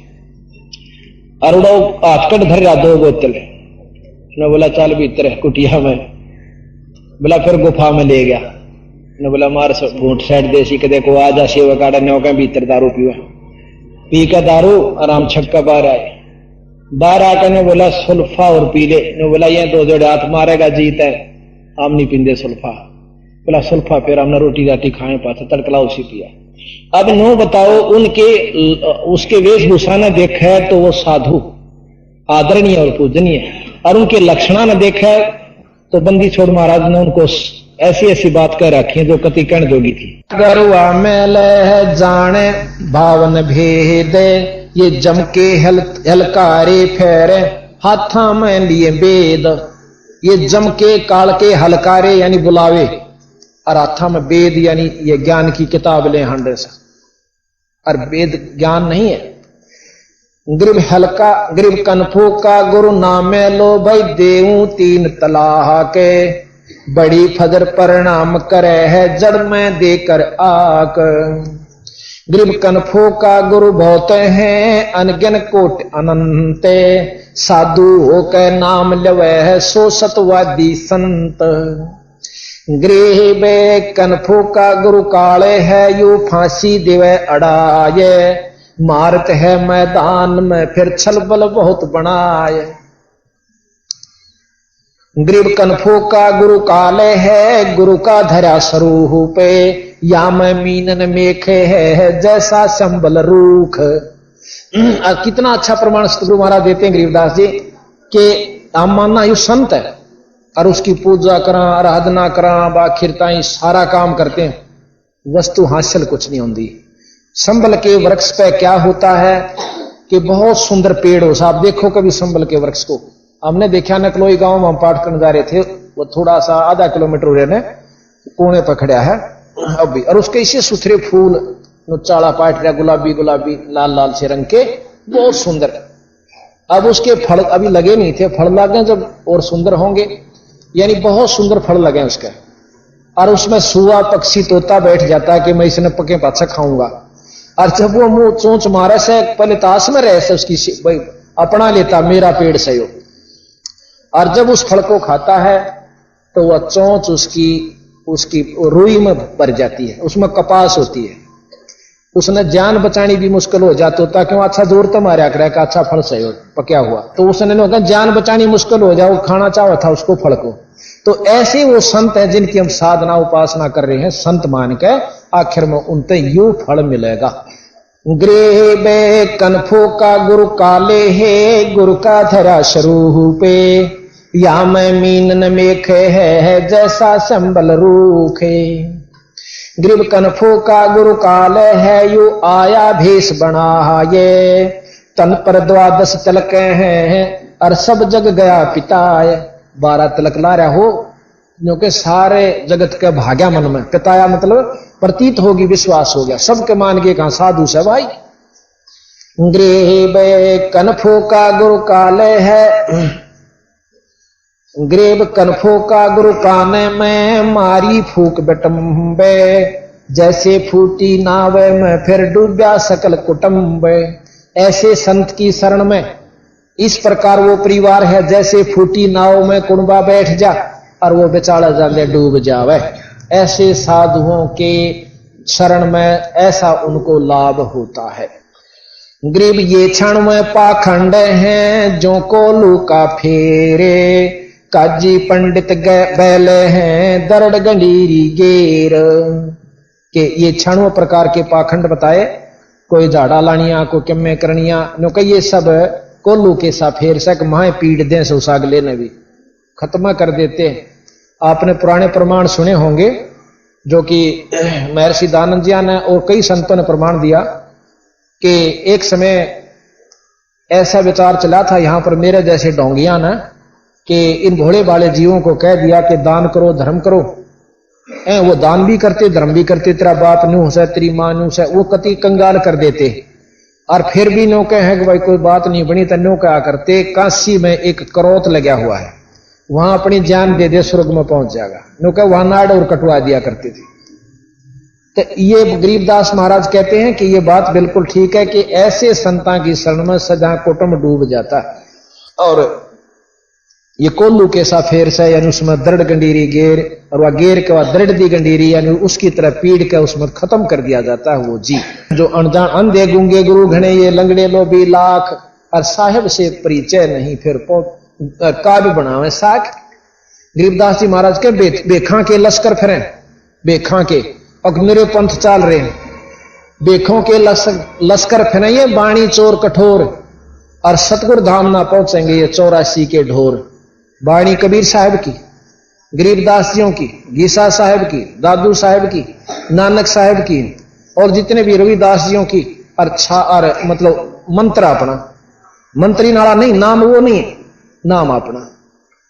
और उड़ो हाथ कट धर रहा 2 बोतलें। ने बोला चल भीतर कुटिया में। बोला फिर गुफा में ले गया। ने बोला मार घूंट साइड देसी के देखो आ जा सेवा काटा ने के भीतर दारू पी का दारू आराम छक्का बाहर आकर ने बोला सुल्फा और पी ले। ने बोला ये 2 जोड़े हाथ मारेगा जीत है, हम नहीं पींदे सुल्फा। बोला सुल्फा फिर हमने रोटी राटी खाए पास तड़कला उसी पिया। अब नो बताओ उनके उसके वेशभूषा ने देखा है तो वो साधु आदरणीय और पूजनीय, और उनके लक्षणा ने देखा है तो बंदी छोड़ महाराज ने उनको ऐसी ऐसी बात कह रखी है जो कति कहने जोगी थी। गरुआ में लह जाने भावन भेद, ये जम के हलकारे फेरे हाथा में लिए वेद। ये जम के काल के हलकारे यानी बुलावे, और हाथा में वेद यानी ये ज्ञान की किताब ले हंडे से, और वेद ज्ञान नहीं है। ग्रीब हल्का ग्रीब कनफो का गुरु नामे लो भाई देऊ 3 तलाह के, बड़ी फजर परिणाम करे है जड़ में देकर आक। ग्रीब कनफो का गुरु बहुत हैं अनगिन कोट अनंते, साधु हो के नाम लवे है सो सतवादी संत। गृह कनफो का गुरु काले है यू फांसी देवे अड़ाए, मारत है मैदान में फिर छल बल बहुत बनाए। ग्रीब कनफो का गुरु काले है गुरु का धरा स्वरूप, या मैं मीनन मेखे है जैसा संबल रूख। कितना अच्छा प्रमाण गुरु महाराज देते हैं गरीबदास जी कि हम मानना यू संत है और उसकी पूजा करा आराधना करा बाखिरता सारा काम करते हैं, वस्तु हासिल कुछ नहीं होती। संबल के वृक्ष पे क्या होता है कि बहुत सुंदर पेड़ हो। साहब देखो कभी संबल के वृक्ष को, हमने देखा नकलोई गांव में हम पाठ करने जा रहे थे, वो थोड़ा सा आधा किलोमीटर रहने कोने पर खड़ा है अभी, और उसके इसे सुथरे फूल चाड़ा पाट रहा गुलाबी गुलाबी लाल लाल से रंग के बहुत सुंदर। अब उसके फल अभी लगे नहीं थे, फल लगे जब और सुंदर होंगे, यानी बहुत सुंदर फल लगे उसके। और उसमें सुआ पक्षी तोता बैठ जाता है कि मैं इसने पके पाछा खाऊंगा, और जब वो मुंह चोंच मारे से पहले ताश में रहे से उसकी भाई अपना लेता मेरा पेड़ से हो, और जब उस फल को खाता है तो वह चोंच उसकी रुई में भर जाती है, उसमें कपास होती है। उसने जान बचानी भी मुश्किल हो जाती होता, क्यों अच्छा जोर तो मारा करे का अच्छा फल सही हो पक्या हुआ, तो उसने कहा जान बचानी मुश्किल हो जाए, वो खाना चाहा था उसको फल को। तो ऐसे वो संत हैं जिनकी हम साधना उपासना कर रहे हैं, संत मान के आखिर में उनते यू फल मिलेगा। गृह बे कनफो का गुरु काले है गुरु का धरा स्वरूपे, या मैं मीनन मेखे है जैसा संबल रूखे। ग्रीब कनफो का गुरु काल है यू आया भेष बना ये, तन पर 12 तिलक हैं और सब जग गया पिताय। 12 तिलक ला रहा हो क्योंकि सारे जगत के भाग्या मन में, पिताया मतलब प्रतीत होगी विश्वास हो गया, सबके मान के कहा साधु से भाई। ग्रीब कनफो का गुरु काल है ग्रेब कनफो का गुरु काने में मारी फूक बटम्बे, जैसे फूटी नावे में फिर डूब्या सकल कुटुंब। ऐसे संत की शरण में इस प्रकार वो परिवार है जैसे फूटी नाव में कुंबा बैठ जा और वो बेचारा जाने डूब जावे। ऐसे साधुओं के शरण में ऐसा उनको लाभ होता है। गरीब ये क्षण में पाखंड हैं जो को लूका फेरे, काजी पंडित बैले हैं दरड़ गंडीरी गेर। के ये 96 प्रकार के पाखंड बताए, कोई झाड़ा लानिया कोई किम्मे करनिया, नो कई ये सब कोल्लू के सा फेर सक माए पीड़ दें सो सागले ने भी खत्म कर देते। आपने पुराने प्रमाण सुने होंगे जो कि महर्षि दानंद जी ने और कई संतों ने प्रमाण दिया कि एक समय ऐसा विचार चला था यहां पर मेरे जैसे ढोंगिया ने कि इन भोले वाले जीवों को कह दिया कि दान करो धर्म करो। वो दान भी करते धर्म भी करते, तेरा बाप न्यू से तेरी मां न्यू से, वो कति कंगाल कर देते। और फिर भी नो कहे हैं कि भाई कोई बात नहीं बनी तो नो क्या करते, काशी में एक करोत लगा हुआ है, वहां अपनी जान दे दे स्वर्ग में पहुंच जाएगा, नो कहे वहां नाड़ और कटवा दिया करते थे। तो ये गरीबदास महाराज कहते हैं कि ये बात बिल्कुल ठीक है कि ऐसे संतां की शरण में सदा कुटुंब डूब जाता है। और ये कोल्लू कैसा फेर से यानी उसमें दृढ़ गंडीरी गेर, और वह गेर के बाद दृढ़ दी गंडीरी यानी उसकी तरह पीड़ के उसमें खत्म कर दिया जाता है वो जी। जो अनजान अंधे गूंगे गुरु घने ये लंगड़े लोभी लाख, और साहेब से परिचय नहीं फिर काव्य बनावे साख। गरीबदास जी महाराज के बेखा के लश्कर फिरे, बेखा के अग्निरे पंथ चाल रहे हैं, बेखों के लश्कर फिरे ये बाणी चोर कठोर, और सतगुरु धाम ना पहुंचेंगे ये 84 के ढोर। बाणी कबीर साहब की, गरीबदास जियों की, गीसा साहब की, दादू साहब की, नानक साहब की, और जितने भी रविदास जियों की, अच्छा और मतलब मंत्र अपना, मंत्री नाला नहीं, नाम वो नहीं, नाम अपना।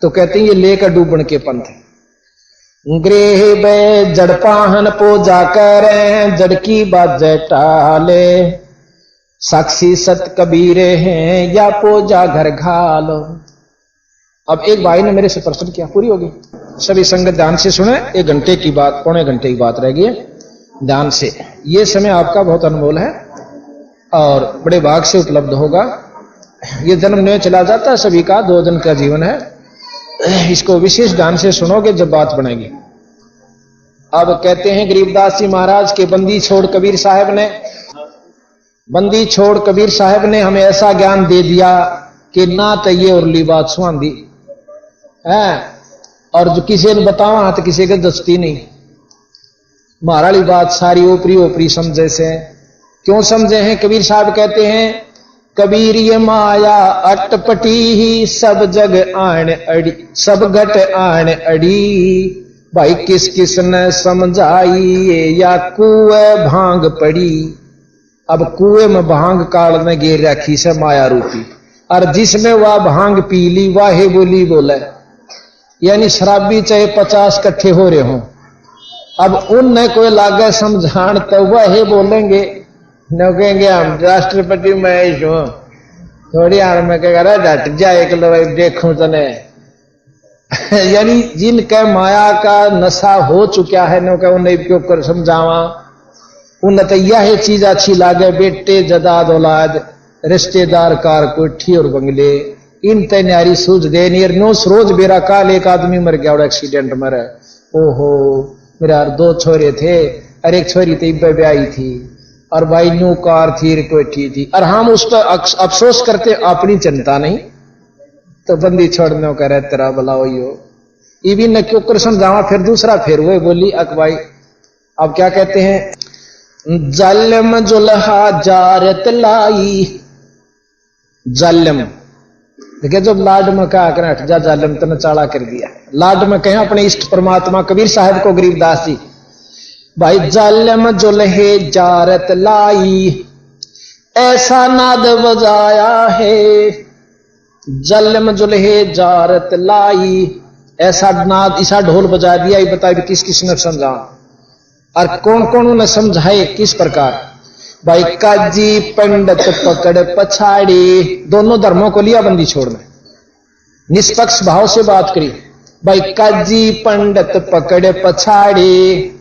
तो कहते हैं ये लेकर डूबन के पंथ है। गृह बे जड़पाहन पूजा करें, जड़की बाजे टाले, साक्षी सत कबीरे हैं या पूजा घर घालो। अब एक भाई ने मेरे से प्रश्न किया, पूरी होगी, सभी संगत ध्यान से सुने, 1 घंटे की बात, पौने घंटे की बात रह गई है, ध्यान से। ये समय आपका बहुत अनमोल है और बड़े भाग से उपलब्ध होगा। ये जन्म नहीं चला जाता सभी का, 2 दिन का जीवन है, इसको विशेष ध्यान से सुनोगे जब बात बनेगी। अब कहते हैं गरीबदास जी महाराज के बंदी छोड़ कबीर साहब ने, बंदी छोड़ कबीर साहब ने हमें ऐसा ज्ञान दे दिया कि ना तो ये उरली बात सुहांदी है, और जो किसी ने बतावा तो किसी के दस्ती नहीं, महाराली बात सारी ओपरी ओपरी समझे से। क्यों समझे हैं? कबीर साहब कहते हैं कबीर ये माया अटपटी ही, सब जग आण अड़ी, सब घट आण अड़ी, भाई किस किस ने समझाई या कुएं भांग पड़ी। अब कुएं में भांग काल में गिर रखी से माया रूपी, और जिसमें वह भांग पी ली वाहे बोली बोले, यानी शराबी चाहे 50 इकट्ठे हो रहे हों, अब उनने कोई लागे समझान तो वह बोलेंगे, न कहेंगे हम राष्ट्रपति महेश हूं, थोड़ी हार में कहेगा डट जाए देखूं तने। यानी जिनका माया का नशा हो चुका है न कह उन्हें क्यों कर समझावा, उन्हें तो यह चीज अच्छी लागे, बेटे जदाद औलाद रिश्तेदार कार कोठी और बंगले, इन तैयारी सूझ दे नीर नो रोज बेरा काल एक आदमी मर गया और एक्सीडेंट मरे, ओहो मेरा 2 छोरे थे और एक छोरी तो ब्याई थी, और भाई न्यू कार थी कोठी थी, और हम उस पर अफसोस करते अपनी चिंता नहीं। तो बंदी छोड़ने का रहे तेरा भला हो, ये भी न क्यों कर समझावा, फिर दूसरा फिर वही बोली अकबाई। अब क्या कहते हैं, जालिम जुल्हा जारत लाई, जालिम देखिए जब लाड में कहा कर हट जा जालिम तने चाला कर दिया, लाड में कहें अपने इष्ट परमात्मा कबीर साहब को गरीबदास जी, भाई जालिम जुल्हे जारत लाई, ऐसा नाद बजाया है, जालिम जुल्हे जारत लाई, ऐसा नाद ऐसा ढोल बजा दिया। ये बताइए किस किस ने समझा और कौन कौन उन्हें समझाए किस प्रकार। भाई काजी पंडित पकड़ पछाड़ी, दोनों धर्मों को लिया बंदी छोड़ने, निष्पक्ष भाव से बात करी। भाई काजी पंडित पकड़ पछाड़ी,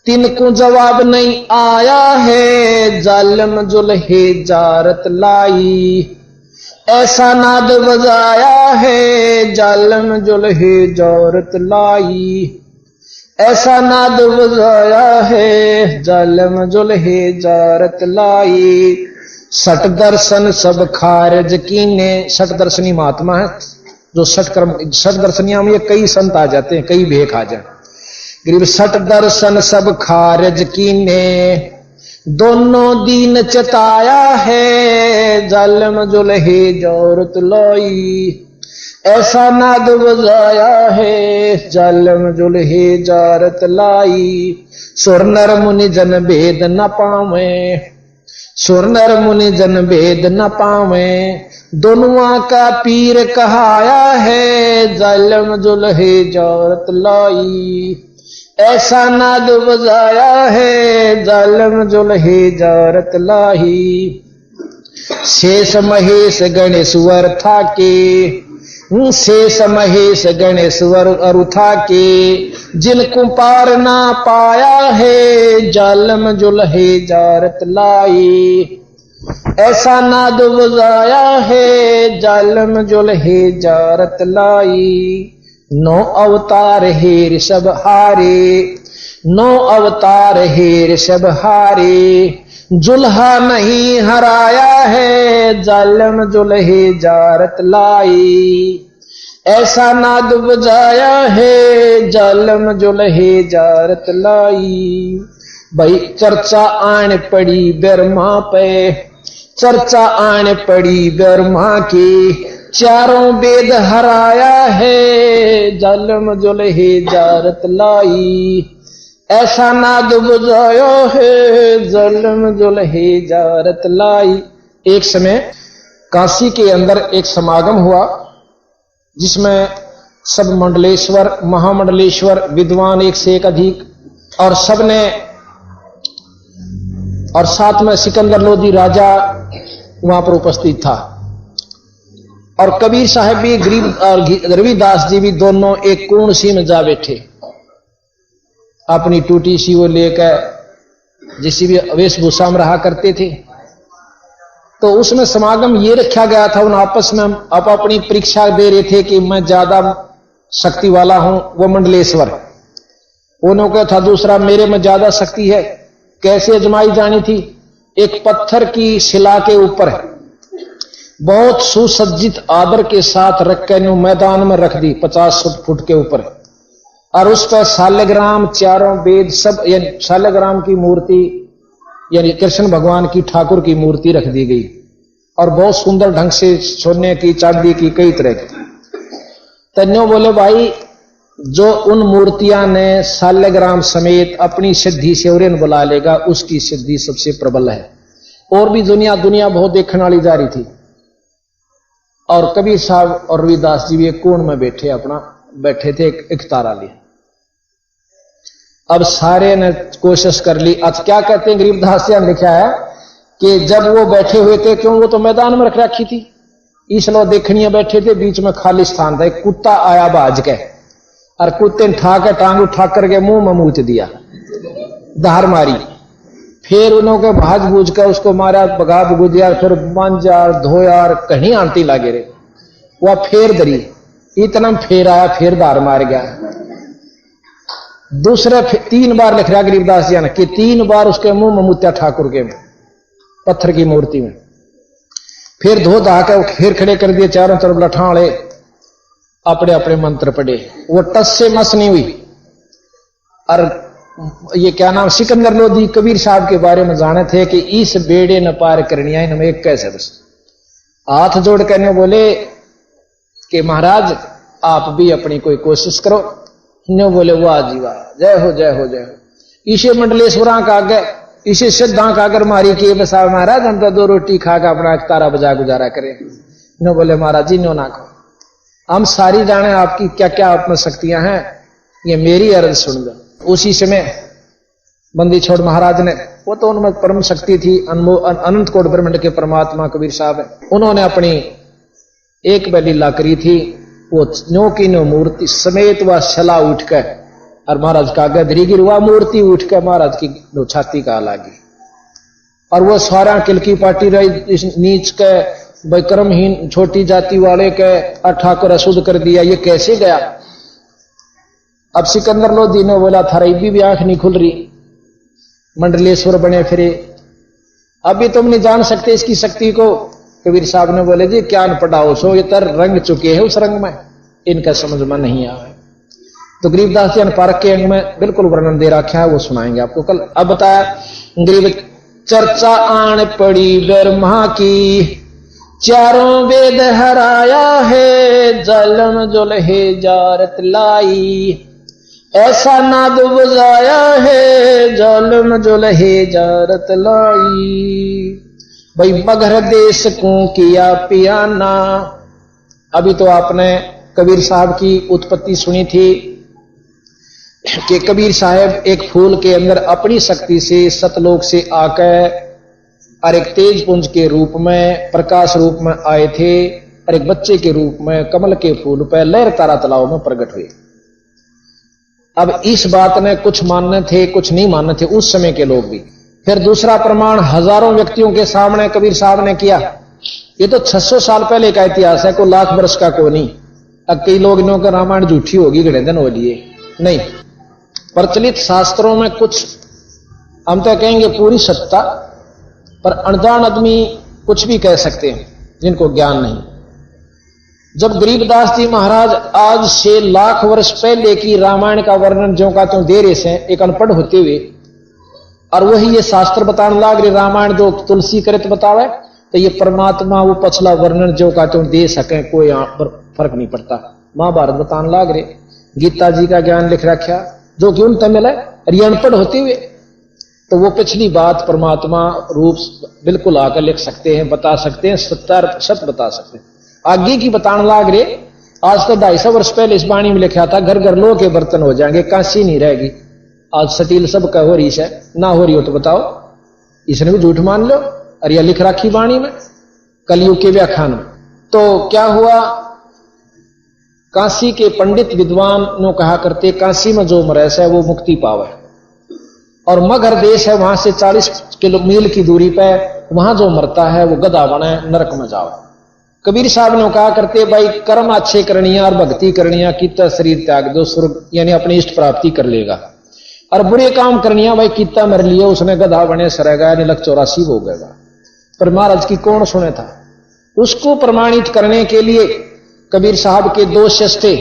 तिनको जवाब नहीं आया है, जालिम जुल्हे जारत लाई, ऐसा नाद बजाया है, जालिम जुल्हे जारत लाई, ऐसा नाद बजाया है, जालिम जुल्हे जारत लाई। सठ दर्शन सब खारिज कीने, सठ दर्शनी महात्मा है जो सठ दर्शनिया में कई संत आ जाते हैं, कई भेख आ जाए। गरीब सठ दर्शन सब खारिज कीने, दोनों दीन चताया है, जालिम जुल्हे जारत लाई, ऐसा नाद बजाया है, जालिम जुल्हे जारत लाई। सुर नर मुनि जन भेद न पावे, सुर नर मुनि जन भेद न पावे, दोनों का पीर कहाया है, जालिम जुल्हे जारत लाई, ऐसा नाद बजाया है, जालिम जुल्हे जारत लाई। शेष महेश गणेश्वर था के, शेष महेश गणेश्वर अरुथा के, जिनको पार ना पाया है जालम जुल्हे जारत लाई। ऐसा नाद बजाया है जालम जुल्हे जारत लाई। 9 अवतार हेर सब हारे, 9 अवतार हेर सब हारे, जुल्हा नहीं हराया है जालम जुल्हे जारत लाई। ऐसा नाद बजाया है जालम जुल्हे जारत लाई। भाई चर्चा आन पड़ी ब्रह्मा पे, चर्चा आन पड़ी ब्रह्मा की, चारों वेद हराया है जालम जुल्हे जारत लाई। ऐसा नाद बजाया है जालम जुल्हे जारत लाई। एक समय काशी के अंदर एक समागम हुआ जिसमें सब मंडलेश्वर महामंडलेश्वर विद्वान एक से एक अधिक, और सबने, और साथ में सिकंदर लोधी राजा वहां पर उपस्थित था, और कबीर साहब भी गरीब और रविदास जी भी दोनों एक कोण सी में जा बैठे, अपनी टूटी सी वो लेकर जिस भी वेशभूषा में रहा करते थे। तो उसमें समागम ये रखा गया था, उन आपस में आप अपनी परीक्षा दे रहे थे कि मैं ज्यादा शक्ति वाला हूं, वो मंडलेश्वर, उन्होंने कहा था दूसरा मेरे में ज्यादा शक्ति है। कैसे अजमाई जानी थी? एक पत्थर की शिला के ऊपर बहुत सुसज्जित आदर के साथ रख कर मैदान में रख दी 50 फुट के ऊपर, और उस पर शालिग्राम चारों वेद सब, यानी शालिग्राम की मूर्ति यानी कृष्ण भगवान की ठाकुर की मूर्ति रख दी गई, और बहुत सुंदर ढंग से सोने की चांदी की कई तरह की। तन्यो बोले भाई जो उन मूर्तियां ने शालिग्राम समेत अपनी सिद्धि से और बुला लेगा उसकी सिद्धि सबसे प्रबल है। और भी दुनिया बहुत देखने वाली जा रही थी, और कबीर साहब और रविदास जी भी एक कोण में बैठे थे एक तारा लिए। अब सारे ने कोशिश कर ली। आज क्या कहते हैं गरीबदास जी ने लिखा है कि जब वो बैठे हुए थे, क्यों वो तो मैदान में रख रखी थी, इसलिए देखनिया बैठे थे, बीच में खाली स्थान था। एक कुत्ता आया भाज के, और कुत्ते ने ठाकर टांग उठा करके मुंह में मूत दिया, धार मारी। फिर उन्होंने भाज बूझ कर उसको मारा, बगा बुगुदिया, फिर मांजा धोया, कहीं आंटी लागे रे, वह फेर दरी, इतना फेर आया, फिर धार मार गया। दूसरे 3 बार लिख रहा गरीबदास जी ने कि 3 बार उसके मुंह में मुत्या ठाकुर के में, पत्थर की मूर्ति में। फिर धो धा के फिर खड़े कर दिए, चारों तरफ लठाड़े, अपने अपने मंत्र पढ़े। वो टस से मस नहीं हुई। और ये क्या नाम, सिकंदर लोधी कबीर साहब के बारे में जाने थे कि इस बेड़े न पार करनिया इनमें एक कैसे, बस हाथ जोड़ करने बोले कि महाराज आप भी अपनी कोई कोशिश करो। नो बोले वाह जी वाह, जय हो जय हो जय हो। इसे मंडलेश्वरा का आगे, इसे सिद्धा का अगर मारी के बस महाराज हम तो 2 रोटी खा के अपना एक तारा बजा गुजारा करें। नो बोले महाराज जी नो ना कहो, हम सारी जाने आपकी क्या क्या आत्म शक्तियां हैं, ये मेरी अर्ज सुन दो। उसी समय बंदी छोड़ महाराज ने, वो तो उनमें परम शक्ति थी, अनंत कोट ब्रह्मांड के परमात्मा कबीर साहब है, उन्होंने अपनी एक लीला करी थी। वो नो की नो मूर्ति समेत वह छला उठ कर और महाराज का आगे धरी गिर, वह मूर्ति उठ कर महाराज की छाती का लागी, और वो सारा किलकी पार्टी रही नीच के विक्रमहीन छोटी जाति वाले के ठाकुर अशुद्ध कर दिया। ये कैसे गया? अब सिकंदर लोधी ने बोला था रही भी आंख नहीं खुल रही, मंडलेश्वर बने फिरे, अभी तुम नहीं जान सकते इसकी शक्ति को। कबीर साहब ने बोले जी क्या पढ़ाओ सो, ये तर रंग चुके हैं उस रंग में, इनका समझ में नहीं आया। तो गरीबदास जी ने पारक के अंग में बिल्कुल वर्णन दे रखा है, वो सुनाएंगे आपको कल। अब बताया गरीब चर्चा आन पड़ी ब्रह्मा की, चारों वेद हराया है जालम जुल्हे जारत लाई। ऐसा नाद बजाया है जालम जुल्हे जारत लाई। भाई मगर देश को किया पियाना। अभी तो आपने कबीर साहब की उत्पत्ति सुनी थी कि कबीर साहब एक फूल के अंदर अपनी शक्ति से सतलोक से आकर और एक तेज पुंज के रूप में, प्रकाश रूप में आए थे, और एक बच्चे के रूप में कमल के फूल पर लहर तारा तालाब में प्रकट हुए। अब इस बात ने कुछ मानने थे, कुछ नहीं मानने थे उस समय के लोग भी। फिर दूसरा प्रमाण हजारों व्यक्तियों के सामने कबीर साहब ने किया। ये तो 600 साल पहले का इतिहास है, कोई लाख वर्ष का कोई नहीं। अब कई लोग इन्हों का रामायण झूठी होगी, घड़े दिन हो लिए नहीं। प्रचलित शास्त्रों में कुछ हम तो कहेंगे पूरी सत्ता, पर अनजान आदमी कुछ भी कह सकते हैं जिनको ज्ञान नहीं। जब गरीबदास जी महाराज आज से लाख वर्ष पहले की रामायण का वर्णन जो का तुम दे रहे से एक अनपढ़ होते हुए, और वही ये शास्त्र बताने लाग रहे रामायण जो तुलसी कृत बतावे, तो ये परमात्मा वो पछला वर्णन जो का तुम दे सके कोई यहां पर फर्क नहीं पड़ता। महाभारत बताने लाग रहे, गीता जी का ज्ञान लिख रखा जो कि उन तमिल है, और ये अनपढ़ होते हुए तो वो पिछली बात परमात्मा रूप बिल्कुल आकर लिख सकते हैं, बता सकते हैं, 70% बता सकते हैं। आगे की बताने लाग रहे, आज तो 250 वर्ष पहले इस वाणी में लिखा था घर घर लोह के बर्तन हो जाएंगे, कांसी नहीं रहेगी। आज स्टील सब का हो रही है, ना हो रही हो तो बताओ, इसने भी झूठ मान लो। और यह लिख रखी वाणी में कलयुग के व्याख्यान में। तो क्या हुआ, काशी के पंडित विद्वान ने कहा करते काशी में जो मरेस है वो मुक्ति पावे, और मगर देश है वहां से 40 मील की दूरी पर, वहां जो मरता है वो गधा बने नरक में जाओ। कबीर साहब ने कहा करते भाई कर्म अच्छे करनिया और भक्ति करनिया, कितना शरीर त्याग दो स्वर्ग यानी अपनी इष्ट प्राप्ति कर लेगा, और बुरे काम करनिया भाई कितना मर लिया उसने गधा बने सरेगा यानी 184 हो गएगा। पर महाराज की कौन सुने था। उसको प्रमाणित करने के लिए कबीर साहब के 2 शिष्य थे,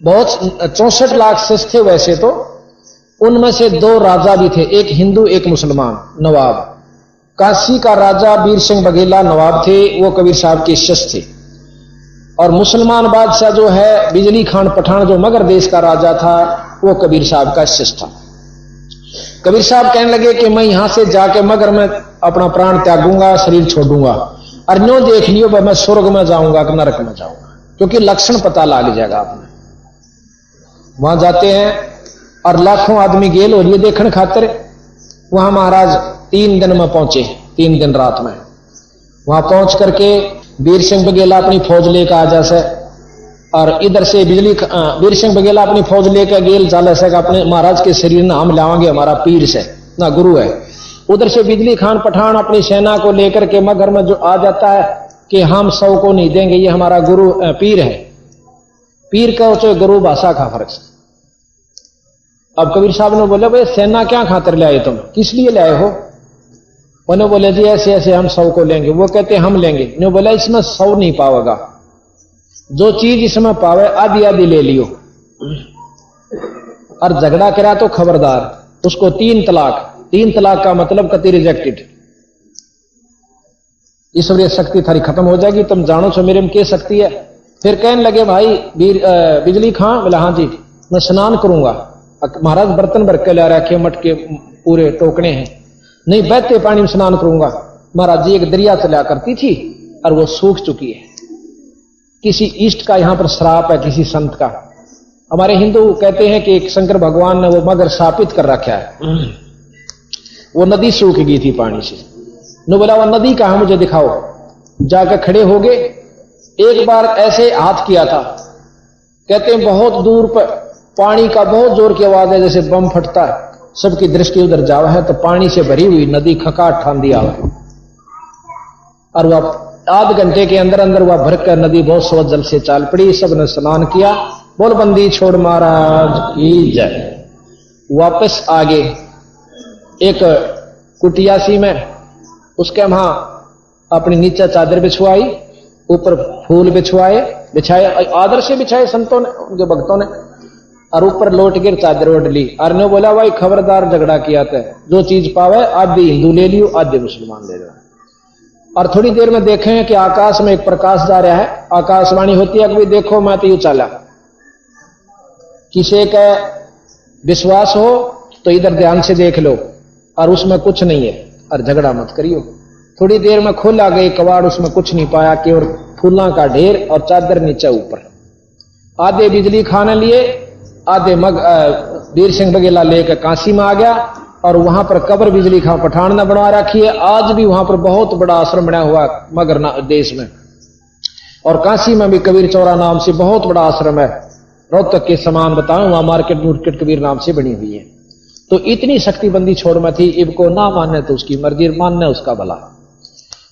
बहुत 64 लाख शिष्य थे वैसे तो, उनमें से 2 राजा भी थे, एक हिंदू एक मुसलमान नवाब। काशी का राजा वीर सिंह बघेला नवाब थे, वो कबीर साहब के शिष्य थे। और मुसलमान बादशाह जो है बिजली खान पठान जो मगर देश का राजा था, वो कबीर साहब का शिष्य था। कबीर साहब कहने लगे कि मैं यहां से जाके मगर में अपना प्राण त्यागूंगा, शरीर छोड़ूंगा, और न्यों देख लियो मैं स्वर्ग में जाऊंगा कि नरक में जाऊंगा, क्योंकि लक्षण पता लग जाएगा आपने। वहां जाते हैं और लाखों आदमी गेल हो रही देखने खातिर। वहां महाराज 3 दिन में पहुंचे, 3 दिन रात में वहां पहुंच करके वीर सिंह बघेला अपनी फौज लेकर आ जासे, और इधर से वीर सिंह बघेला अपनी फौज लेकर गेल चाले से अपने महाराज के शरीर ना हम लावांगे, हमारा पीर से ना गुरु है। उधर से बिजली खान पठान अपनी सेना को लेकर के मगर में जो आ जाता है कि हम 100 को नहीं देंगे, ये हमारा गुरु पीर है। पीर का चाहे गुरु भाषा का फर्क है। अब कबीर साहब ने बोले भाई सेना क्या खातिर ले आए तुम, किस लिए ले आए हो। उन्होंने बोले जी ऐसे ऐसे हम 100 को लेंगे। वो कहते हम लेंगे। ने बोला इसमें 100 नहीं पावेगा, जो चीज इसमें पावे आधी आधी ले लियो, और झगड़ा करा तो खबरदार, उसको 3 तलाक। 3 तलाक का मतलब कति रिजेक्टेड, ईश्वरीय शक्ति थारी खत्म हो जाएगी, तुम जानो छो मेरे में क्या शक्ति है। फिर कहने लगे भाई बिजली खां। बोला हाँ जी मैं स्नान करूंगा। महाराज बर्तन भर के ला रखे, मटके पूरे टोकने हैं। नहीं बहते पानी में स्नान करूंगा। महाराज जी एक दरिया चला करती थी और वो सूख चुकी है, किसी इष्ट का यहां पर श्राप है, किसी संत का। हमारे हिंदू कहते हैं कि एक शंकर भगवान ने वो मगर शापित कर रखा है, वो नदी सूख गई थी पानी से। नो बोला वो नदी कहां मुझे दिखाओ। जाकर खड़े हो गए, एक बार ऐसे हाथ किया था, कहते हैं बहुत दूर पर पानी का बहुत जोर की आवाज है, जैसे बम फटता है। सबकी दृष्टि उधर जावा है तो पानी से भरी हुई नदी खकाट ठान दिया, और वह आध घंटे के अंदर अंदर वह भरकर नदी बहुत सोच जल से चाल पड़ी। सबने स्नान किया, बोल बंदी छोड़ महाराज की जय। वापस आगे एक कुटियासी में उसके वहां अपनी नीचे चादर बिछवाई, ऊपर फूल बिछाए आदर से बिछाए संतों ने, उनके भक्तों ने, और ऊपर लौट गिर चादर ओढ़ ली। और ने बोला भाई खबरदार झगड़ा किया था, जो चीज पावे आधे हिंदू ले लियो आधे मुसलमान ले लो। और थोड़ी देर में देखें कि आकाश में एक प्रकाश जा रहा है, आकाशवाणी होती है कि देखो मैं तो यू चला। किसी का विश्वास हो तो इधर ध्यान से देख लो, और उसमें कुछ नहीं है, और झगड़ा मत करियो। थोड़ी देर में खोला गई कबाड़, उसमें कुछ नहीं पाया, केवल फूलों का ढेर और चादर नीचे ऊपर। आधे बिजली खाने लिए, आधे वीर सिंह बघेला लेकर काशी में आ गया, और वहां पर कब्र बिजली खां पठान ने बनवा रखी है। आज भी वहां पर बहुत बड़ा आश्रम बना हुआ मगर देश में। और काशी में भी कबीर चौरा नाम से बहुत बड़ा आश्रम है, रोहतक के समान बताऊं, वहां मार्केट कबीर नाम से बनी हुई है। तो इतनी शक्तिबंदी छोड़ में थी, इनको ना मानने तो उसकी मर्जी, मानने उसका भला।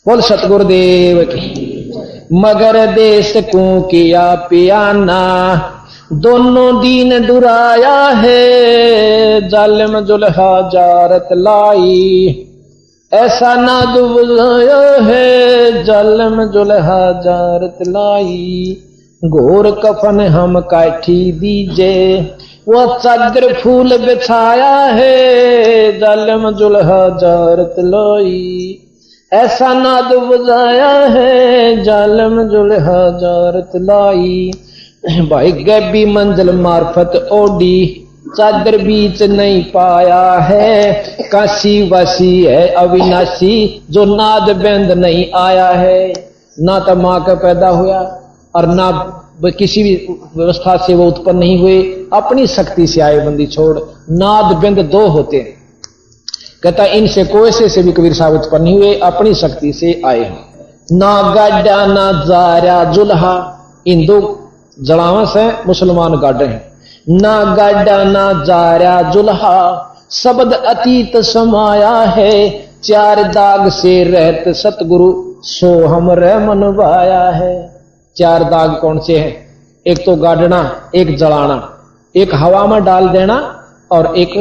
बोल सतगुरुदेव की। मगर देश को किया पियाना, दोनों दीन डुराया है, जालिम जुल्हा जारत लाई, ऐसा ना दुबलाया है, जालिम जुल्हा जारत लाई, घोर कफन हम काठी दीजे, वो चादर फूल बिछाया है, जालिम जुल्हा जारत लाई, ऐसा नाद बजाया है, जालिम जुल्हा जारत लाई, भाई गैबी मंजिल मार्फत ओडी, चादर बीच नहीं पाया है, काशी वासी है अविनाशी, जो नाद बेंद नहीं आया है। ना तो मां का पैदा हुआ और ना किसी भी व्यवस्था से वो उत्पन्न नहीं हुए, अपनी शक्ति से आए। बंदी छोड़, नाद बिंद दो होते हैं। कहता इनसे कोई से भी कबीर साहब उत्पन्न नहीं हुए, अपनी शक्ति से आए हैं। ना गाड्या ना जारा जुल्हा, इन दो जड़ावस है, मुसलमान गाड्डे हैं। ना गाड्या ना जारा जुल्हा, शब्द अतीत समाया है, चार दाग से रहत सतगुरु, सो हमरे मनवाया है। चार दाग कौन से हैं? एक तो गाड़ना, एक जलाना, एक हवा में डाल देना और एक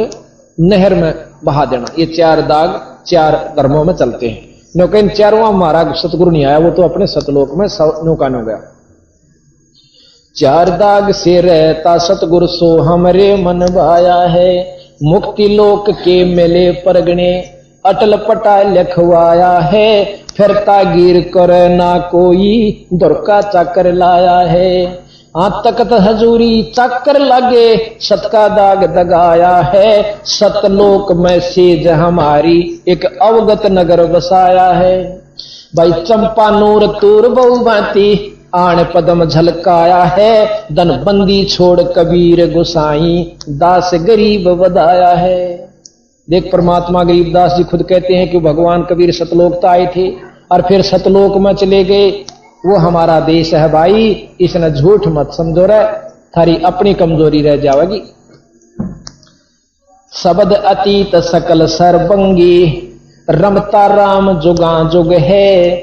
नहर में बहा देना। ये चार दाग चार धर्मों में चलते हैं। क्योंकि इन चारों महाराज सतगुरु नहीं आया, वो तो अपने सतलोक में नौका न गया। चार दाग से रहता सतगुरु, सो हमरे मन भाया है, मुक्ति लोक के मेले परगणे, अटल पटा लिखवाया है, फिरता गिर कर ना कोई, दुर्का चाकर लाया है। तकत हजूरी चाकर लगे, सत का दाग दगाया है, सतलोक में सेज हमारी, एक अवगत नगर बसाया है। भाई चंपा नूर तूर बहु भांति, आण पदम झलकाया है, धन बंदी छोड़ कबीर गुसाई, दास गरीब बधाया है। देख परमात्मा गरीबदास जी खुद कहते हैं कि भगवान कबीर सतलोक आए थे और फिर सतलोक में चले गए। वो हमारा देश है भाई, इसने झूठ मत समझो रे, थारी अपनी कमजोरी रह जाएगी। शब्द अतीत सकल सरबंगी, रमता राम जुगा जुग है,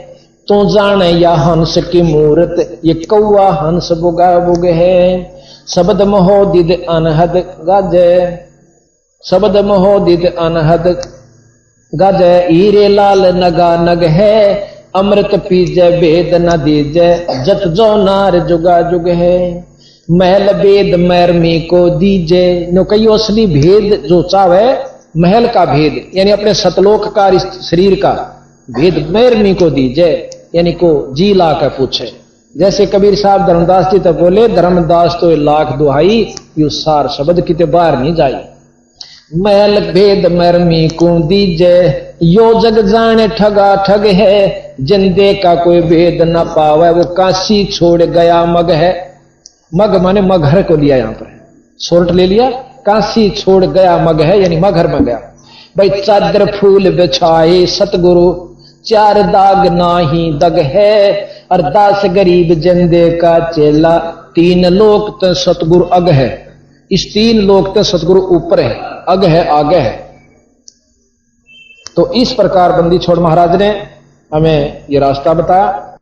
तू जाने या हंस की मूरत, ये कौआ हंस बुगा बुग है। शब्द महोदिद अनहद गज, शब्द महोदिद अनहद गज, हीरे लाल नगा नग है, अमृत पीजे भेद न दीजे, जत जो नार जुगा जुग है। महल भेद मैरमी को दीजे, नो कई असली भेद जो चाहे, महल का भेद यानी अपने सतलोक का शरीर का भेद मैरमी को दीजे, यानी को जी ला कर पूछे। जैसे कबीर साहब धर्मदास जी तो बोले, धर्मदास तो लाख दुहाई, यू सार शब्द किते बाहर नहीं जाई। महल भेद मरमी को दीजे, यो जग जाने ठगा ठग है, जिंदे का कोई भेद न पावे, वो काशी छोड़ गया मग है। मग माने मगहर को लिया, यहां पर सोल्ट ले लिया, काशी छोड़ गया मग है यानी मगहर में गया। भाई चादर फूल बिछाए सतगुरु, चार दाग नाही दग है, अरदास गरीब जिंदे का चेला, तीन लोक तो सतगुरु अग है। इस तीन लोक तो सतगुरु ऊपर है, अग है आगे है। तो इस प्रकार बंदी छोड़ महाराज ने हमें ये रास्ता बताया।